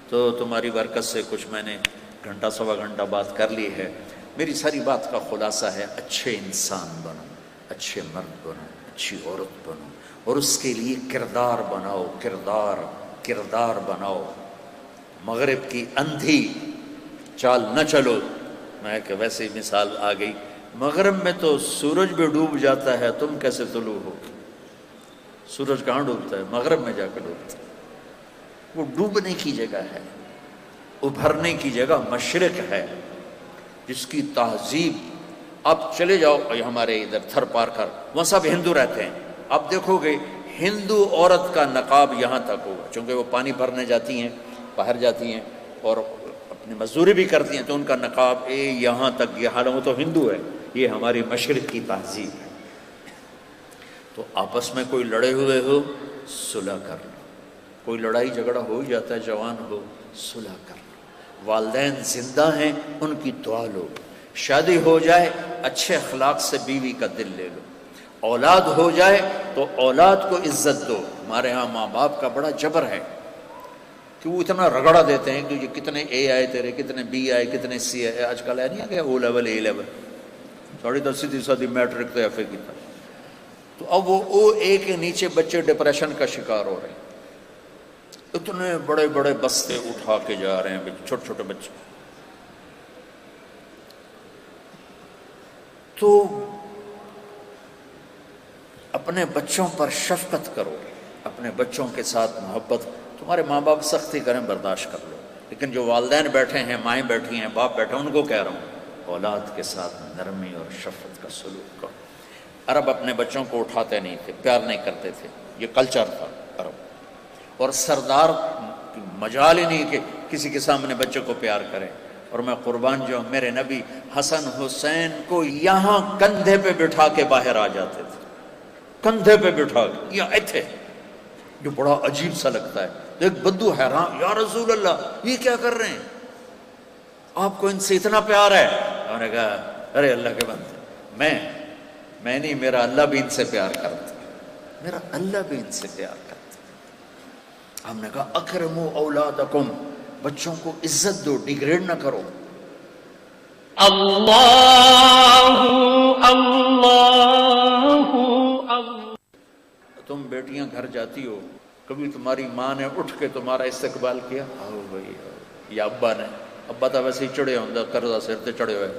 تو تمہاری برکت سے کچھ میں نے گھنٹہ سوا گھنٹہ بات کر لی ہے۔ میری ساری بات کا خلاصہ ہے، اچھے انسان بنو، اچھے مرد بنو، اچھی عورت بنو، اور اس کے لیے کردار بناؤ، کردار بناؤ۔ مغرب کی اندھی چال نہ چلو۔ میں کہ ویسے ہی مثال آ گئی، مغرب میں تو سورج بھی ڈوب جاتا ہے، تم کیسے طلوع ہو؟ سورج کہاں ڈوبتا ہے؟ مغرب میں جا کے ڈوبتا ہے۔ وہ ڈوبنے کی جگہ ہے، ابھرنے کی جگہ مشرق ہے، جس کی تہذیب، آپ چلے جاؤ ہمارے ادھر تھر پارکر، وہاں سب ہندو رہتے ہیں، آپ دیکھو گے ہندو عورت کا نقاب یہاں تک ہوگا، چونکہ وہ پانی بھرنے جاتی ہیں، باہر جاتی ہیں اور اپنی مزدوری بھی کرتی ہیں، تو ان کا نقاب یہاں تک، یہ حالانکہ وہ تو ہندو ہے، یہ ہماری مشرق کی تہذیب ہے۔ تو آپس میں کوئی لڑے ہوئے ہو، صلح کر لو، کوئی لڑائی جھگڑا ہو ہی جاتا ہے، جوان ہو، صلح کر لو، والدین زندہ ہیں ان کی دعا لو، شادی ہو جائے اچھے اخلاق سے بیوی کا دل لے لو، اولاد ہو جائے تو اولاد کو عزت دو۔ ہمارے ہاں ماں باپ کا بڑا جبر ہے کہ وہ اتنا رگڑا دیتے ہیں کہ یہ کتنے اے آئے تیرے، کتنے بی آئے، کتنے سی آئے، آج کل ہے نہیں کہ او لیول اے لیول، 10.5 میٹرک تو ایف اے کی تھا، تو اب وہ او اے کے نیچے بچے ڈپریشن کا شکار ہو رہے ہیں، اتنے بڑے بڑے بستے اٹھا کے جا رہے ہیں چھوٹے چھوٹے بچے۔ تو اپنے بچوں پر شفقت کرو، اپنے بچوں کے ساتھ محبت، تمہارے ماں باپ سختی کریں برداشت کر لو، لیکن جو والدین بیٹھے ہیں، مائیں بیٹھی ہیں، باپ بیٹھے ہیں، ان کو کہہ رہا ہوں اولاد کے ساتھ نرمی اور شفقت کا سلوک کرو۔ عرب اپنے بچوں کو اٹھاتے نہیں تھے، پیار نہیں کرتے تھے، یہ کلچر تھا عرب، اور سردار کی مجال ہی نہیں کہ کسی کے سامنے بچے کو پیار کرے۔ اور میں قربان جو میرے نبی حسن حسین کو یہاں کندھے پہ بٹھا کے باہر آ جاتے تھے، کندھے پہ بٹھا کے، یہ تھے، جو بڑا عجیب سا لگتا ہے۔ ایک بدو حیران، یا رسول اللہ یہ کیا کر رہے ہیں، آپ کو ان سے اتنا پیار ہے؟ انہوں نے کہا ارے اللہ کے بندے، میں نہیں، میرا اللہ بھی ان سے پیار کرتا، میرا اللہ بھی ان سے پیار کرتا۔ ہم نے کہا اکرموا اولادکم، بچوں کو عزت دو، ڈیگریڈ نہ کرو۔ اللہ اللہ اللہ۔ تم بیٹیاں گھر جاتی ہو، کبھی تمہاری ماں نے اٹھ کے تمہارا استقبال کیا؟ آؤ بھائی آؤ، یا ابا نے؟ ابا تو ویسے ہی چڑھے ہوں، قرضہ سر تے چڑھے ہوئے،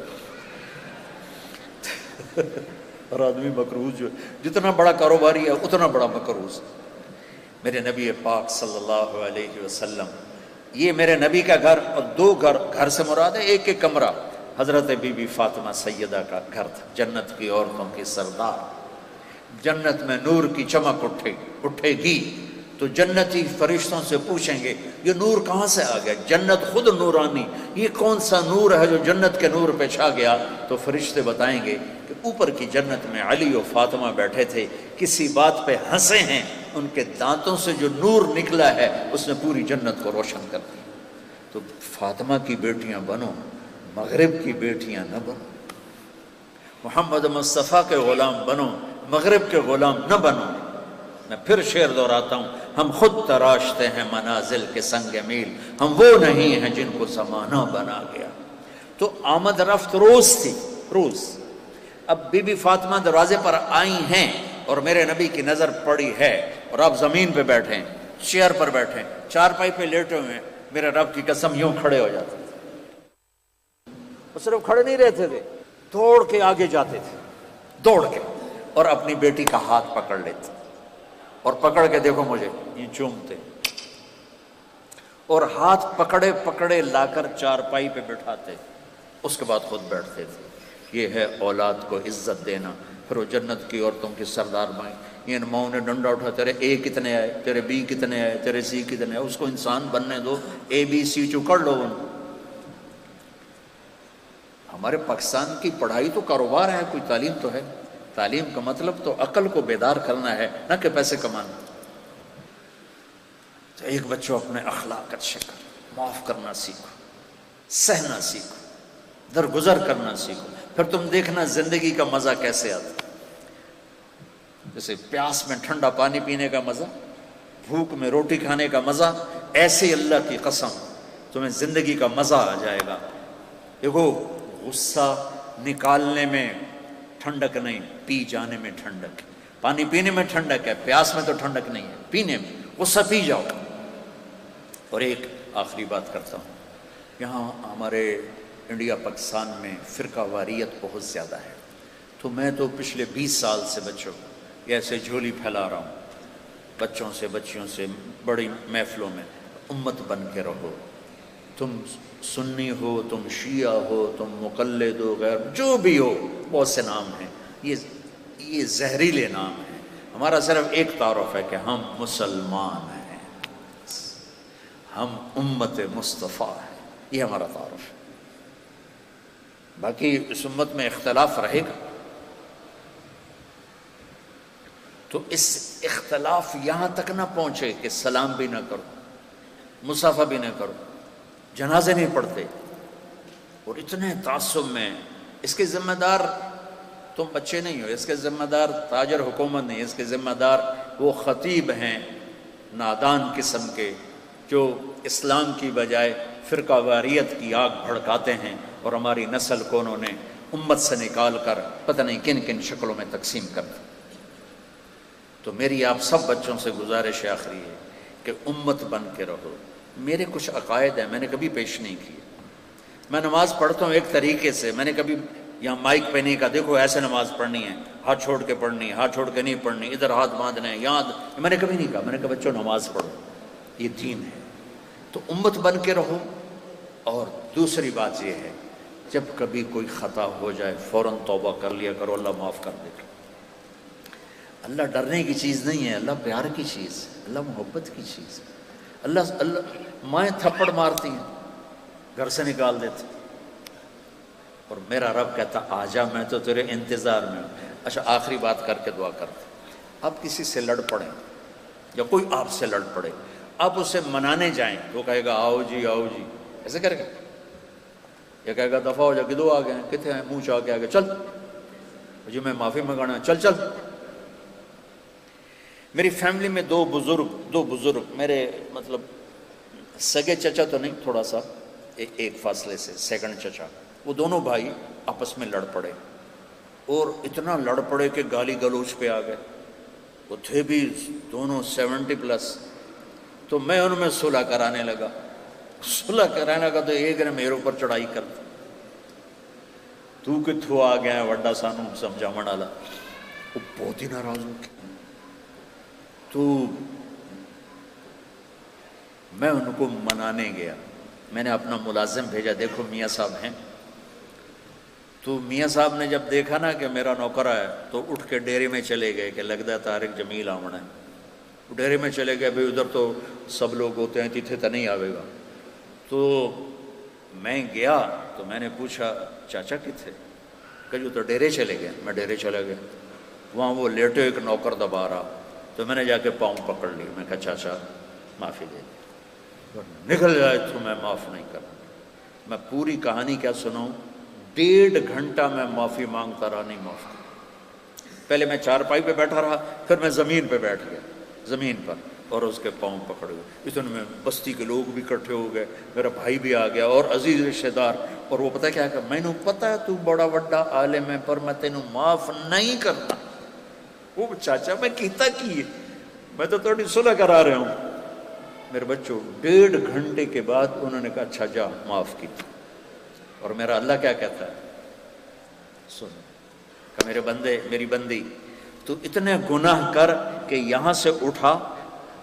اور آدمی مقروض جو جتنا بڑا کاروباری ہے اتنا بڑا مقروض۔ میرے نبی پاک صلی اللہ علیہ وسلم، یہ میرے نبی کا گھر، اور دو گھر سے مراد ہے ایک ایک کمرہ، حضرت بی بی فاطمہ سیدہ کا گھر تھا، جنت کی عورتوں کی سردار۔ جنت میں نور کی چمک اٹھے گی تو جنتی فرشتوں سے پوچھیں گے یہ نور کہاں سے آ گیا؟ جنت خود نورانی، یہ کون سا نور ہے جو جنت کے نور پہ چھا گیا؟ تو فرشتے بتائیں گے کہ اوپر کی جنت میں علی و فاطمہ بیٹھے تھے، کسی بات پہ ہنسے ہیں، ان کے دانتوں سے جو نور نکلا ہے اس نے پوری جنت کو روشن کر دیا۔ تو فاطمہ کی بیٹیاں بنو، مغرب کی بیٹیاں نہ بنو، محمد مصطفیٰ کے غلام بنو، مغرب کے غلام نہ بنو۔ میں پھر شعر دہراتا ہوں، ہم خود تراشتے ہیں منازل کے سنگ میل، ہم وہ نہیں ہیں جن کو زمانہ بنا گیا۔ تو آمد رفت روز تھی، روز۔ اب بی بی فاطمہ دروازے پر آئی ہیں اور میرے نبی کی نظر پڑی ہے، اور آپ زمین پہ بیٹھے ہیں، چیئر پر بیٹھے ہیں، چارپائی پہ لیٹے ہوئے ہیں، میرے رب کی قسم یوں کھڑے ہو جاتے تھے۔ وہ صرف کھڑے نہیں رہتے تھے، دوڑ کے آگے جاتے تھے، دوڑ کے، اور اپنی بیٹی کا ہاتھ پکڑ لیتے اور پکڑ کے دیکھو مجھے یہ چومتے، اور ہاتھ پکڑے پکڑے لا کر چارپائی پہ بٹھاتے، اس کے بعد خود بیٹھتے تھے۔ یہ ہے اولاد کو عزت دینا۔ پھر وہ جنت کی عورتوں کی سردار مائیں، یہ ماؤں نے ڈنڈا اٹھا، تیرے اے کتنے آئے، تیرے بی کتنے آئے، تیرے سی کتنے آئے، اس کو انسان بننے دو، اے بی سی چکڑ لو ان کو۔ ہمارے پاکستان کی پڑھائی تو کاروبار ہے، کوئی تعلیم تو ہے؟ تعلیم کا مطلب تو عقل کو بیدار کرنا ہے، نہ کہ پیسے کمانا۔ تو ایک بچوں اپنے اخلاق اچھے کر، معاف کرنا سیکھو، سہنا سیکھو، درگزر کرنا سیکھو، پھر تم دیکھنا زندگی کا مزہ کیسے آتا۔ جیسے پیاس میں ٹھنڈا پانی پینے کا مزہ، بھوک میں روٹی کھانے کا مزہ، ایسے اللہ کی قسم تمہیں زندگی کا مزہ آ جائے گا۔ دیکھو غصہ نکالنے میں ٹھنڈک نہیں، پی جانے میں ٹھنڈک ہے۔ پانی پینے میں ٹھنڈک ہے، پیاس میں تو ٹھنڈک نہیں ہے، پینے میں غصہ پی جاؤ۔ اور ایک آخری بات کرتا ہوں، یہاں ہمارے انڈیا پاکستان میں فرقہ واریت بہت زیادہ ہے، تو میں تو پچھلے 20 سال سے بچوں یہ ایسے جھولی پھیلا رہا ہوں بچوں سے، بچیوں سے، بڑی محفلوں میں، امت بن کے رہو۔ تم سنی ہو، تم شیعہ ہو، تم مقلد ہو، غیر جو بھی ہو، بہت سے نام ہیں، یہ زہریلے نام ہیں۔ ہمارا صرف ایک تعارف ہے کہ ہم مسلمان ہیں، ہم امت مصطفیٰ ہیں، یہ ہمارا تعارف ہے۔ باقی اس امت میں اختلاف رہے گا، تو اس اختلاف یہاں تک نہ پہنچے کہ سلام بھی نہ کرو، مصافحہ بھی نہ کرو، جنازے نہیں پڑھتے، اور اتنے تعصب میں۔ اس کے ذمہ دار تم بچے نہیں ہو، اس کے ذمہ دار تاجر حکومت نہیں، اس کے ذمہ دار وہ خطیب ہیں نادان قسم کے، جو اسلام کی بجائے فرقہ واریت کی آگ بھڑکاتے ہیں، اور ہماری نسل کو انہوں نے امت سے نکال کر پتہ نہیں کن کن شکلوں میں تقسیم کر دی۔ تو میری آپ سب بچوں سے گزارش آخری ہے کہ امت بن کے رہو۔ میرے کچھ عقائد ہیں، میں نے کبھی پیش نہیں کیے۔ میں نماز پڑھتا ہوں ایک طریقے سے، میں نے کبھی یہاں مائک پہ نہیں کہا دیکھو ایسے نماز پڑھنی ہے، ہاتھ چھوڑ کے پڑھنی ہے، ہاتھ چھوڑ کے نہیں پڑھنی، ادھر ہاتھ باندھنے ہیں، یاد، میں نے کبھی نہیں کہا۔ میں نے کہا بچوں نماز پڑھو، یہ دین ہے۔ تو امت بن کے رہو۔ اور دوسری بات یہ ہے، جب کبھی کوئی خطا ہو جائے فوراً توبہ کر لیا کرو، اللہ معاف کر دے گا۔ اللہ ڈرنے کی چیز نہیں ہے، اللہ پیار کی چیز ہے، اللہ محبت کی چیز ہے۔ اللہ مائیں تھپڑ مارتی ہیں، گھر سے نکال دیتے، اور میرا رب کہتا آجا میں تو تیرے انتظار میں ہوں۔ اچھا آخری بات کر کے دعا کرتے، آپ کسی سے لڑ پڑیں یا کوئی آپ سے لڑ پڑے، آپ اسے منانے جائیں تو وہ کہے گا آؤ جی آؤ جی، ایسے کرے گا؟ یا کہے گا دفعہ ہو جا، کدو آ گئے ہیں، کتنے ہیں، منہ چاہ کے آ گئے، چل جی میں معافی منگانا، چل چل۔ میری فیملی میں دو بزرگ میرے مطلب سگے چچا تو نہیں، تھوڑا سا ایک فاصلے سے سیکنڈ چچا، وہ دونوں بھائی آپس میں لڑ پڑے، اور اتنا لڑ پڑے کہ گالی گلوچ پہ آ گئے۔ وہ تھے بھی دونوں 70+۔ تو میں ان میں صلح کرانے لگا، صلح کرانے لگا تو ایک نے میرے اوپر چڑھائی کر دی، تو کتھوں آ گیا وڈا سانو سمجھاون والا۔ وہ بہت ہی ناراض ہو گیا، تو میں ان کو منانے گیا۔ میں نے اپنا ملازم بھیجا، دیکھو میاں صاحب ہیں۔ تو میاں صاحب نے جب دیکھا نا کہ میرا نوکر ہے تو اٹھ کے ڈیرے میں چلے گئے کہ لگتا ہے طارق جمیل آونا ہے۔ ڈیرے میں چلے گئے، بھئی ادھر تو سب لوگ ہوتے ہیں، تیتھے تو نہیں آوے گا۔ تو میں گیا تو میں نے پوچھا چاچا کتھے؟ کہ جو تو ڈیرے چلے گئے۔ میں ڈیرے چلے گیا، وہاں وہ لیٹے ایک نوکر دبا رہا، تو میں نے جا کے پاؤں پکڑ لی، میں کہا چاچا معافی دے دے، نکل جائے تو میں معاف نہیں کروں۔ میں پوری کہانی کیا سناؤں، 1.5 گھنٹہ میں معافی مانگتا رہا، نہیں معاف کرتا۔ پہلے میں چارپائی پہ بیٹھا رہا، پھر میں زمین پہ بیٹھ گیا، زمین پر، اور اس کے پاؤں پکڑ گئے۔ اتنے میں بستی کے لوگ بھی اکٹھے ہو گئے، میرا بھائی بھی آ گیا اور عزیز رشتہ دار، اور وہ پتہ کیا کہ میں نے پتہ ہے تو بڑا وڈا عالم ہے پر میں تینوں معاف نہیں کرتا۔ وہ چاچا میں کیتا کی ہے، میں تو تھوڑی صلح کرا رہا ہوں۔ میرے بچوں 1.5 گھنٹے کے بعد انہوں نے کہا اچھا جا معاف کی۔ اور میرا اللہ کیا کہتا ہے سن کہ میرے بندے، میری بندی، تو اتنے گناہ کر کہ یہاں سے اٹھا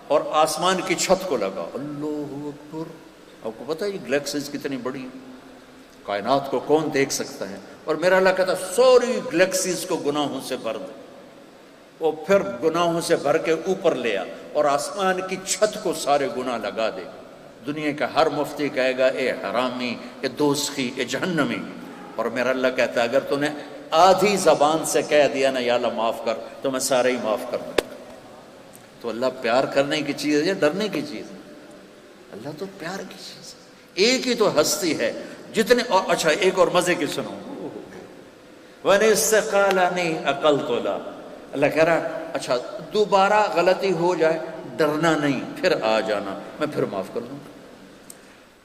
اور آسمان کی چھت کو لگا. اللہ اکبر. آپ کو پتہ ہے یہ گلیکسیز کتنی بڑی ہیں؟ کائنات کو کون دیکھ سکتا ہے؟ اور میرا اللہ کہتا سوری گلیکسیز کو گناہوں سے بھر دے. وہ پھر گناہوں سے بھر کے اوپر لے آ اور آسمان کی چھت کو سارے گناہ لگا دے. دنیا کا ہر مفتی کہے گا اے حرامی، اے دوزخی، اے جہنمی. اور میرا اللہ کہتا ہے اگر تو نے آدھی زبان سے کہہ دیا نا یا اللہ معاف کر، تو میں سارے ہی معاف کر دوں. تو اللہ پیار کرنے کی چیز ہے یا ڈرنے کی چیز ہے؟ اللہ تو پیار کی چیز ہے. ایک ہی تو ہستی ہے جتنے. اور اچھا ایک اور مزے کی سنو. وَنِسْتَقَالَنِي أَقَلْتُ لَا. اللہ کہہ رہا ہے اچھا دوبارہ غلطی ہو جائے ڈرنا نہیں، پھر آ جانا، میں پھر معاف کر دوں گا.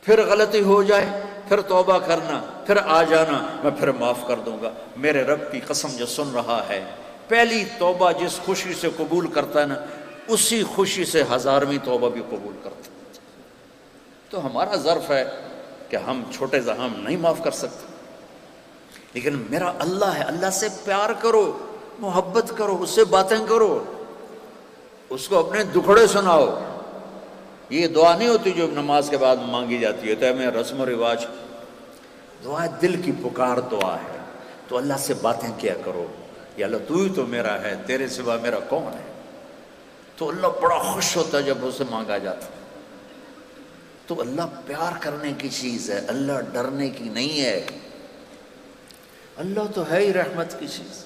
پھر غلطی ہو جائے پھر توبہ کرنا، پھر آ جانا، میں پھر معاف کر دوں گا. میرے رب کی قسم جو سن رہا ہے، پہلی توبہ جس خوشی سے قبول کرتا ہے نا، اسی خوشی سے 1000ویں توبہ بھی قبول کرتا ہے. تو ہمارا ظرف ہے کہ ہم چھوٹے ہم نہیں معاف کر سکتے، لیکن میرا اللہ ہے. اللہ سے پیار کرو، محبت کرو، اس سے باتیں کرو، اس کو اپنے دکھڑے سناؤ. یہ دعا نہیں ہوتی جو نماز کے بعد مانگی جاتی ہے، تو ہمیں رسم و رواج. دعا دل کی پکار دعا ہے. تو اللہ سے باتیں کیا کرو. یا اللہ تو ہی تو میرا ہے، تیرے سوا میرا کون ہے. تو اللہ بڑا خوش ہوتا ہے جب اسے مانگا جاتا. تو اللہ پیار کرنے کی چیز ہے، اللہ ڈرنے کی نہیں ہے. اللہ تو ہے ہی رحمت کی چیز.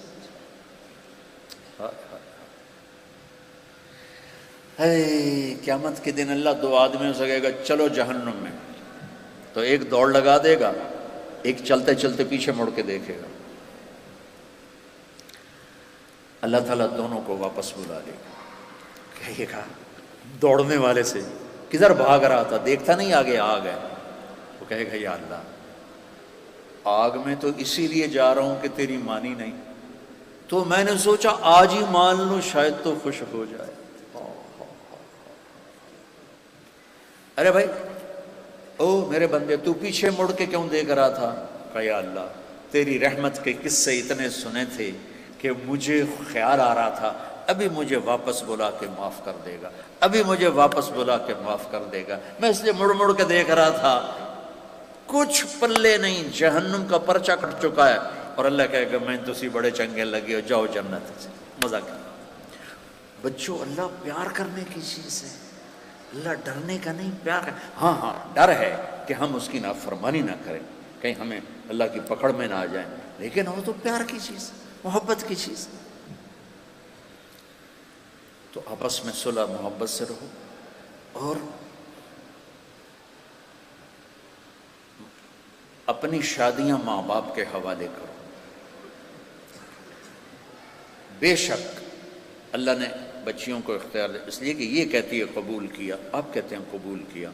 قیامت کے دن اللہ 2 آدمیوں سے کہے گا چلو جہنم میں. تو ایک دوڑ لگا دے گا، ایک چلتے چلتے پیچھے مڑ کے دیکھے گا. اللہ تعالیٰ دونوں کو واپس بلا لے گا. کہیے گا دوڑنے والے سے کدھر بھاگ رہا تھا، دیکھتا نہیں آگے آگ ہے. وہ کہے گا یا اللہ آگ میں تو اسی لیے جا رہا ہوں کہ تیری مانی نہیں، تو میں نے سوچا آج ہی مان لوں شاید تو خوش ہو جائے. ارے بھائی او میرے بندے تو پیچھے مڑ کے کیوں دیکھ رہا تھا؟ کہ یا اللہ تیری رحمت کے قصے اتنے سنے تھے کہ مجھے خیال آ رہا تھا ابھی مجھے واپس بلا کے معاف کر دے گا، ابھی مجھے واپس بلا کے معاف کر دے گا. میں اس لیے مڑ مڑ کے دیکھ رہا تھا. کچھ پلے نہیں، جہنم کا پرچہ کٹ چکا ہے. اور اللہ کہے گا میں تسی بڑے چنگے لگے ہو، جاؤ جنت سے مزہ کرو. بچوں اللہ پیار کرنے کی چیز ہے، اللہ ڈرنے کا نہیں، پیار ہے. ہاں ڈر ہے کہ ہم اس کی نافرمانی نہ کریں، کہیں ہمیں اللہ کی پکڑ میں نہ آ جائیں، لیکن وہ تو پیار کی چیز، محبت کی چیز. تو آپس میں صلح محبت سے رہو اور اپنی شادیاں ماں باپ کے حوالے کرو. بے شک اللہ نے بچیوں کو اختیار دیا، اس لیے کہ یہ کہتی ہے قبول کیا، آپ کہتے ہیں قبول کیا،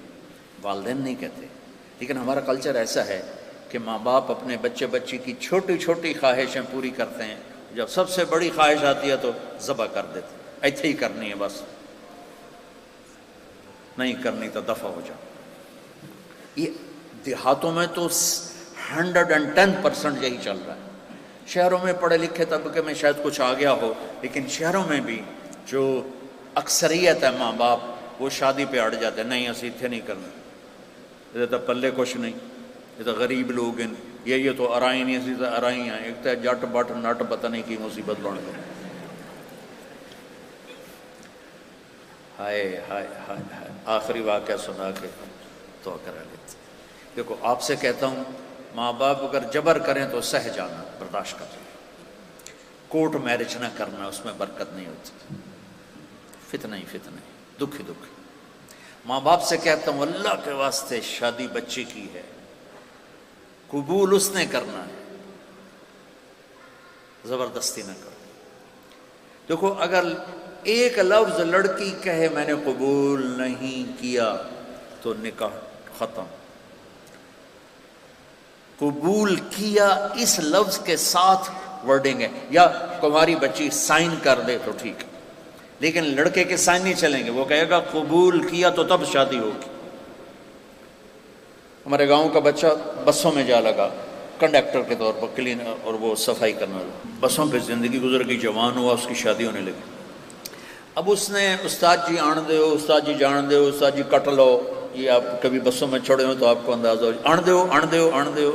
والدین نہیں کہتے. لیکن ہمارا کلچر ایسا ہے کہ ماں باپ اپنے بچے بچی کی چھوٹی چھوٹی خواہشیں پوری کرتے ہیں، جب سب سے بڑی خواہش آتی ہے تو ذبح کر دیتے. ایتھے ہی کرنی ہے، بس نہیں کرنی تو دفع ہو جاؤ. یہ دیہاتوں میں تو 110% یہی چل رہا ہے. شہروں میں پڑھے لکھے طبقے میں شاید کچھ آ گیا ہو، لیکن شہروں میں بھی جو اکثریت ہے ماں باپ وہ شادی پہ اڑ جاتے ہیں. نہیں اسی اتنے نہیں کرنا، یہ تو پلے کچھ نہیں، یہ تو غریب لوگ ہیں، یہ تو ارائی نہیں، اسی تو ارائی ہیں. ایک تو جٹ بٹ نٹ پتہ نہیں کی مصیبت بن گئی. ہائے ہائے ہائے ہائے. آخری واقعہ سنا کے تو کرا لیتے. دیکھو آپ سے کہتا ہوں ماں باپ اگر جبر کریں تو سہ جانا، برداشت کرنا. کورٹ میرج نہ کرنا، اس میں برکت نہیں ہوتی، فتنہ ہی فتنہ، دکھ ہی دکھ. ماں باپ سے کہتا ہوں اللہ کے واسطے شادی بچی کی ہے، قبول اس نے کرنا ہے، زبردستی نہ کرو. دیکھو اگر ایک لفظ لڑکی کہے میں نے قبول نہیں کیا تو نکاح ختم. قبول کیا اس لفظ کے ساتھ ورڈنگ ہے، یا تمہاری بچی سائن کر دے تو ٹھیک ہے، لیکن لڑکے کے سائن نہیں چلیں گے. وہ کہے گا قبول کیا تو تب شادی ہوگی. ہمارے گاؤں کا بچہ بسوں میں جا لگا، کنڈکٹر کے طور پر کلینر اور وہ صفائی کرنے والا. بسوں پہ زندگی گزر گئی، جوان ہوا، اس کی شادی ہونے لگی. اب اس نے استاد جی آن دو، استاد جی جان دو، استاد جی کٹ لو، یہ آپ کبھی بسوں میں چھوڑے ہو تو آپ کو اندازہ ہو، آن دو آن دو آن دو.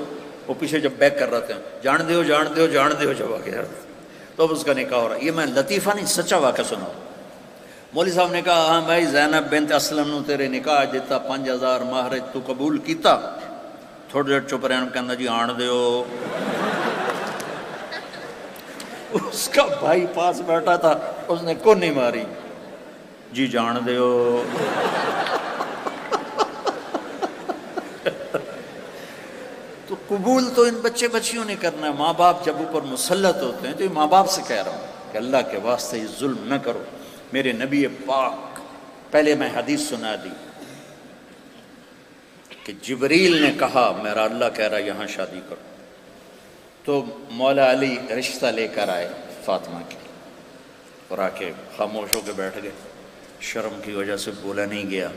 وہ پیچھے جب بیک کر رہے تھے، جان دو جان دو جان دو، جب آگے تو اب اس کا نکاح ہو رہا ہے. یہ میں لطیفہ نہیں، سچا واقعہ سنا. مولوی صاحب نے کہا ہاں بھائی زینب بنت اسلم نو تیرے نکاح دیتا 5000 مہر تو قبول کیتا. تھوڑی دیر چپ رہن کہنا جی آن دیو. اس کا بھائی پاس بیٹھا تھا، اس نے کو نہیں ماری، جی جان دیو. تو قبول تو ان بچے بچیوں نے کرنا ہے. ماں باپ جب اوپر مسلط ہوتے ہیں تو یہ ماں باپ سے کہہ رہا ہوں کہ اللہ کے واسطے یہ ظلم نہ کرو. میرے نبی پاک، پہلے میں حدیث سنا دی کہ جبریل نے کہا میرا اللہ کہہ رہا یہاں شادی کرو. تو مولا علی رشتہ لے کر آئے فاطمہ کے، اور آ کے خاموش ہو کے بیٹھ گئے. شرم کی وجہ سے بولا نہیں گیا.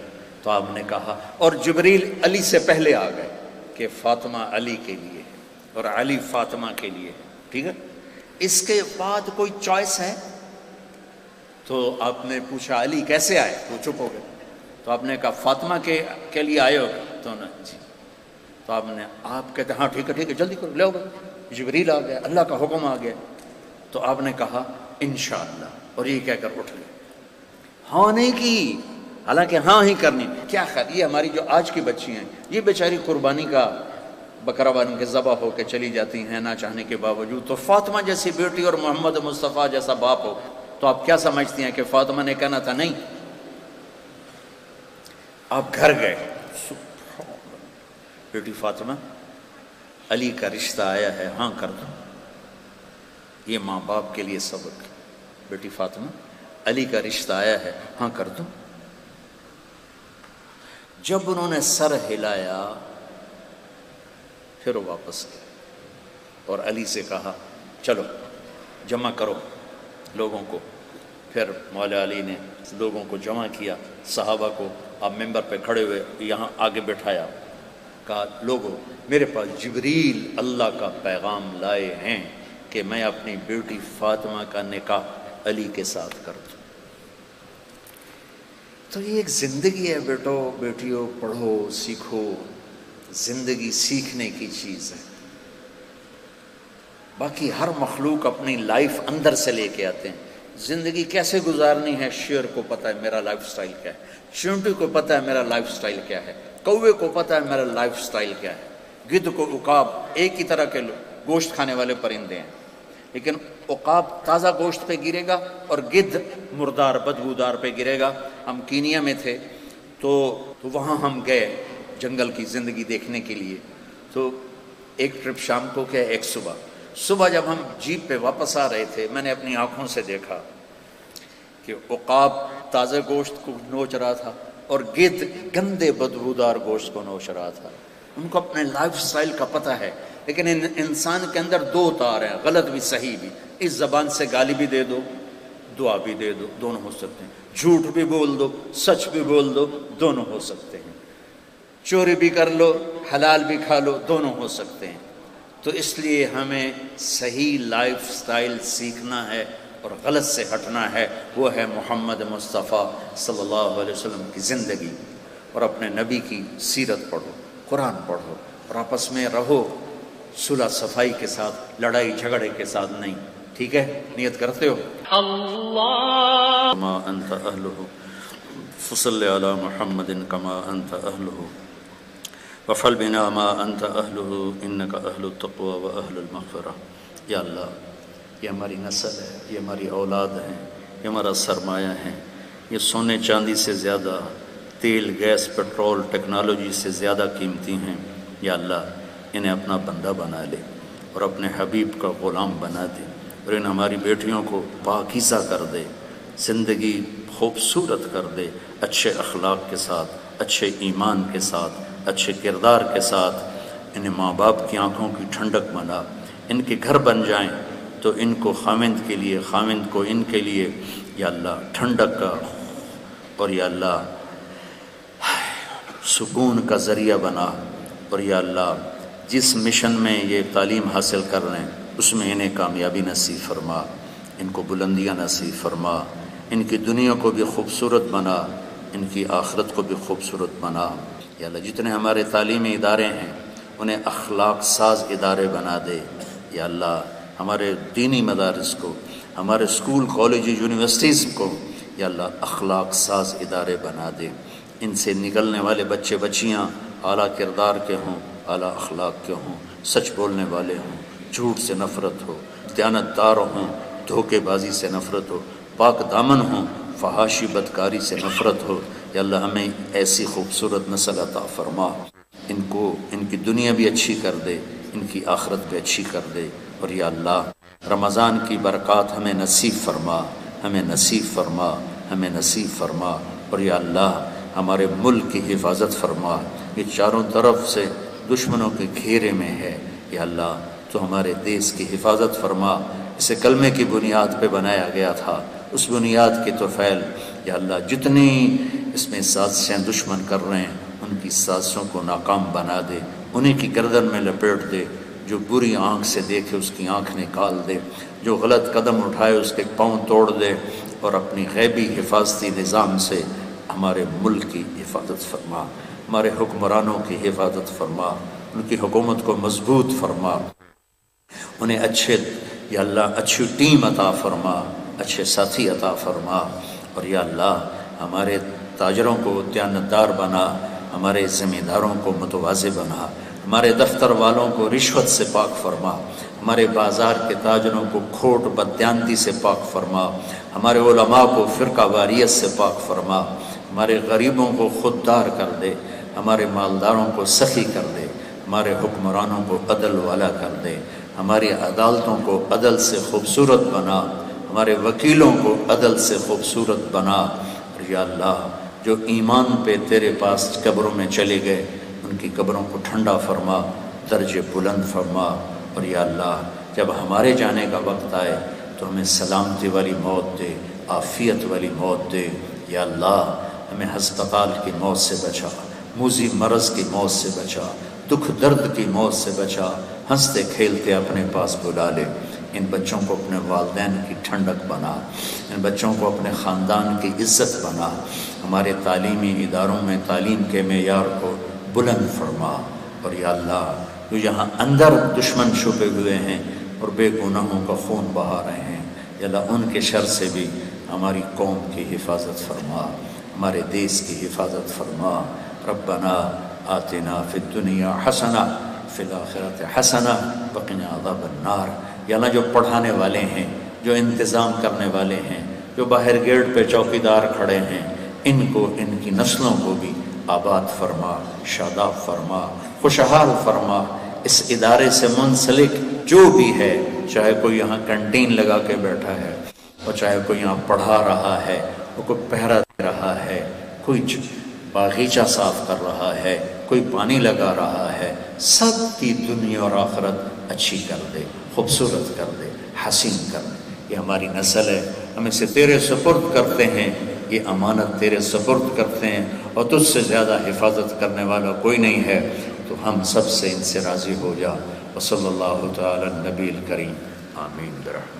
تو آپ نے کہا، اور جبریل علی سے پہلے آ گئے کہ فاطمہ علی کے لیے اور علی فاطمہ کے لیے. ٹھیک ہے، اس کے بعد کوئی چوائس ہے؟ تو آپ نے پوچھا علی کیسے آئے؟ تو چپ ہو گئے. تو آپ نے کہا فاطمہ کے لیے آئے ہو؟ تو نے جی. تو آپ کہتے ہاں ٹھیک ہے جلدی کرو، لے ہوگا. جبریل آ گیا، اللہ کا حکم آ گیا. تو آپ نے کہا انشاءاللہ، اور یہ کہہ کر اٹھ گئے. ہاں نہیں کی، حالانکہ ہاں ہی کرنی. کیا خیر، یہ ہماری جو آج کی بچی ہیں، یہ بیچاری قربانی کا بکرا بن کے ذبح ہو کے چلی جاتی ہیں نہ چاہنے کے باوجود. تو فاطمہ جیسی بیٹی اور محمد مصطفیٰ جیسا باپ ہو تو آپ کیا سمجھتی ہیں کہ فاطمہ نے کہنا تھا نہیں؟ آپ گھر گئے، بیٹی فاطمہ علی کا رشتہ آیا ہے، ہاں کر دو. یہ ماں باپ کے لیے سبق. بیٹی فاطمہ علی کا رشتہ آیا ہے، ہاں کر دو. جب انہوں نے سر ہلایا پھر وہ واپس گئے اور علی سے کہا چلو جمع کرو لوگوں کو. پھر مولا علی نے لوگوں کو جمع کیا، صحابہ کو آپ ممبر پہ کھڑے ہوئے یہاں آگے بٹھایا. کہا لوگوں، میرے پاس جبریل اللہ کا پیغام لائے ہیں کہ میں اپنی بیٹی فاطمہ کا نکاح علی کے ساتھ کر دوں. تو یہ ایک زندگی ہے بیٹو بیٹیوں، پڑھو سیکھو. زندگی سیکھنے کی چیز ہے. باقی ہر مخلوق اپنی لائف اندر سے لے کے آتے ہیں. زندگی کیسے گزارنی ہے شیر کو پتہ ہے میرا لائف سٹائل کیا ہے، چونٹی کو پتہ ہے میرا لائف سٹائل کیا ہے، کوے کو پتہ ہے میرا لائف سٹائل کیا ہے. گدھ کو عقاب ایک ہی طرح کے گوشت کھانے والے پرندے ہیں، لیکن عقاب تازہ گوشت پہ گرے گا اور گدھ مردار بدبودار پہ گرے گا. ہم کینیا میں تھے تو وہاں ہم گئے جنگل کی زندگی دیکھنے کے لیے. تو ایک ٹرپ شام کو کیا ایک صبح جب ہم جیپ پہ واپس آ رہے تھے، میں نے اپنی آنکھوں سے دیکھا کہ عقاب تازہ گوشت کو نوچ رہا تھا اور گدھ گندے بدبودار گوشت کو نوچ رہا تھا. ان کو اپنے لائف سٹائل کا پتہ ہے، لیکن انسان کے اندر دو تار ہیں، غلط بھی صحیح بھی. اس زبان سے گالی بھی دے دو، دعا بھی دے دو، دونوں ہو سکتے ہیں. جھوٹ بھی بول دو، سچ بھی بول دو، دونوں ہو سکتے ہیں. چوری بھی کر لو، حلال بھی کھا لو، دونوں ہو سکتے ہیں. تو اس لیے ہمیں صحیح لائف سٹائل سیکھنا ہے اور غلط سے ہٹنا ہے. وہ ہے محمد مصطفیٰ صلی اللہ علیہ وسلم کی زندگی. اور اپنے نبی کی سیرت پڑھو، قرآن پڑھو اور آپس میں رہو صلح صفائی کے ساتھ، لڑائی جھگڑے کے ساتھ نہیں. ٹھیک ہے؟ نیت کرتے ہو؟ اللہ کما انت اہلہ فصلی علی محمد کما انت اہلہ وفعل بنا ما انت اہلہ انک اہل التقوی و اہل المغفرہ. یا اللہ، یہ ہماری نسل ہے، یہ ہماری اولاد ہیں، یہ ہمارا سرمایہ ہے. یہ سونے چاندی سے زیادہ، تیل گیس پیٹرول ٹیکنالوجی سے زیادہ قیمتی ہیں. یا اللہ، انہیں اپنا بندہ بنا لے اور اپنے حبیب کا غلام بنا دے، اور ان ہماری بیٹیوں کو پاکیزہ کر دے، زندگی خوبصورت کر دے، اچھے اخلاق کے ساتھ، اچھے ایمان کے ساتھ، اچھے کردار کے ساتھ. انہیں ماں باپ کی آنکھوں کی ٹھنڈک بنا. ان کے گھر بن جائیں تو ان کو خاوند کے لیے، خاوند کو ان کے لیے یا اللہ ٹھنڈک کا اور یا اللہ سکون کا ذریعہ بنا. اور یا اللہ جس مشن میں یہ تعلیم حاصل کر رہے ہیں اس میں انہیں کامیابی نصیب فرما، ان کو بلندیاں نصیب فرما، ان کی دنیا کو بھی خوبصورت بنا، ان کی آخرت کو بھی خوبصورت بنا۔ یا اللہ جتنے ہمارے تعلیمی ادارے ہیں انہیں اخلاق ساز ادارے بنا دے۔ یا اللہ ہمارے دینی مدارس کو، ہمارے اسکول کالج یونیورسٹیز کو یا اللہ اخلاق ساز ادارے بنا دے۔ ان سے نکلنے والے بچے بچیاں اعلیٰ کردار کے ہوں، اعلیٰ اخلاق کے ہوں، سچ بولنے والے ہوں، جھوٹ سے نفرت ہو، دیانتدار ہوں، دھوکے بازی سے نفرت ہو، پاک دامن ہوں، فحاشی بدکاری سے نفرت ہو۔ یا اللہ ہمیں ایسی خوبصورت نسل عطا فرما، ان کو ان کی دنیا بھی اچھی کر دے، ان کی آخرت بھی اچھی کر دے۔ اور یا اللہ رمضان کی برکات ہمیں نصیب فرما، ہمیں نصیب فرما، ہمیں نصیب فرما۔ اور یا اللہ ہمارے ملک کی حفاظت فرما، یہ چاروں طرف سے دشمنوں کے گھیرے میں ہے۔ یا اللہ تو ہمارے دیس کی حفاظت فرما، اسے کلمے کی بنیاد پہ بنایا گیا تھا، اس بنیاد کی تو پھیل یا اللہ جتنی اس میں سازشیں دشمن کر رہے ہیں ان کی سازشوں کو ناکام بنا دے، انہیں کی گردن میں لپیٹ دے، جو بری آنکھ سے دیکھے اس کی آنکھ نکال دے، جو غلط قدم اٹھائے اس کے پاؤں توڑ دے، اور اپنی غیبی حفاظتی نظام سے ہمارے ملک کی حفاظت فرما، ہمارے حکمرانوں کی حفاظت فرما، ان کی حکومت کو مضبوط فرما، انہیں اچھے یا اللہ اچھی ٹیم عطا فرما، اچھے ساتھی عطا فرما۔ اور یا اللہ ہمارے تاجروں کو دیانتدار بنا، ہمارے زمینداروں کو متواضع بنا، ہمارے دفتر والوں کو رشوت سے پاک فرما، ہمارے بازار کے تاجروں کو کھوٹ بددیانتی سے پاک فرما، ہمارے علماء کو فرقہ واریت سے پاک فرما، ہمارے غریبوں کو خوددار کر دے، ہمارے مالداروں کو سخی کر دے، ہمارے حکمرانوں کو عدل والا کر دے، ہماری عدالتوں کو عدل سے خوبصورت بنا، ہمارے وکیلوں کو عدل سے خوبصورت بنا۔ اور یا اللہ جو ایمان پہ تیرے پاس قبروں میں چلے گئے ان کی قبروں کو ٹھنڈا فرما، درجے بلند فرما۔ اور یا اللہ جب ہمارے جانے کا وقت آئے تو ہمیں سلامتی والی موت دے، عافیت والی موت دے۔ یا اللہ ہمیں ہسپتال کی موت سے بچا، موذی مرض کی موت سے بچا، دکھ درد کی موت سے بچا، ہنستے کھیلتے اپنے پاس بلا لے۔ ان بچوں کو اپنے والدین کی ٹھنڈک بنا، ان بچوں کو اپنے خاندان کی عزت بنا، ہمارے تعلیمی اداروں میں تعلیم کے معیار کو بلند فرما۔ اور یا اللہ جو یہاں اندر دشمن چھپے ہوئے ہیں اور بے گناہوں کا خون بہا رہے ہیں، یا اللہ ان کے شر سے بھی ہماری قوم کی حفاظت فرما، ہمارے دیس کی حفاظت فرما۔ ربنا آتنا فی الدنیا حسنہ فی الآخرۃ حسنہ وقنا عذاب النار۔ یا اللہ جو پڑھانے والے ہیں، جو انتظام کرنے والے ہیں، جو باہر گیٹ پہ چوکیدار کھڑے ہیں، ان کو ان کی نسلوں کو بھی آباد فرما، شاداب فرما، خوشحال فرما۔ اس ادارے سے منسلک جو بھی ہے، چاہے کوئی یہاں کنٹین لگا کے بیٹھا ہے، اور چاہے کوئی یہاں پڑھا رہا ہے، اور کوئی پہرا دے رہا ہے، کوئی باغیچہ صاف کر رہا ہے، کوئی پانی لگا رہا ہے، سب کی دنیا اور آخرت اچھی کر دے، خوبصورت کر دے، حسین کر دے۔ یہ ہماری نسل ہے، ہم اسے تیرے سپرد کرتے ہیں، یہ امانت تیرے سپرد کرتے ہیں، اور تجھ سے زیادہ حفاظت کرنے والا کوئی نہیں ہے، تو ہم سب سے ان سے راضی ہو جا۔ وصلی اللہ تعالی النبی الکریم، آمین برحمتہ۔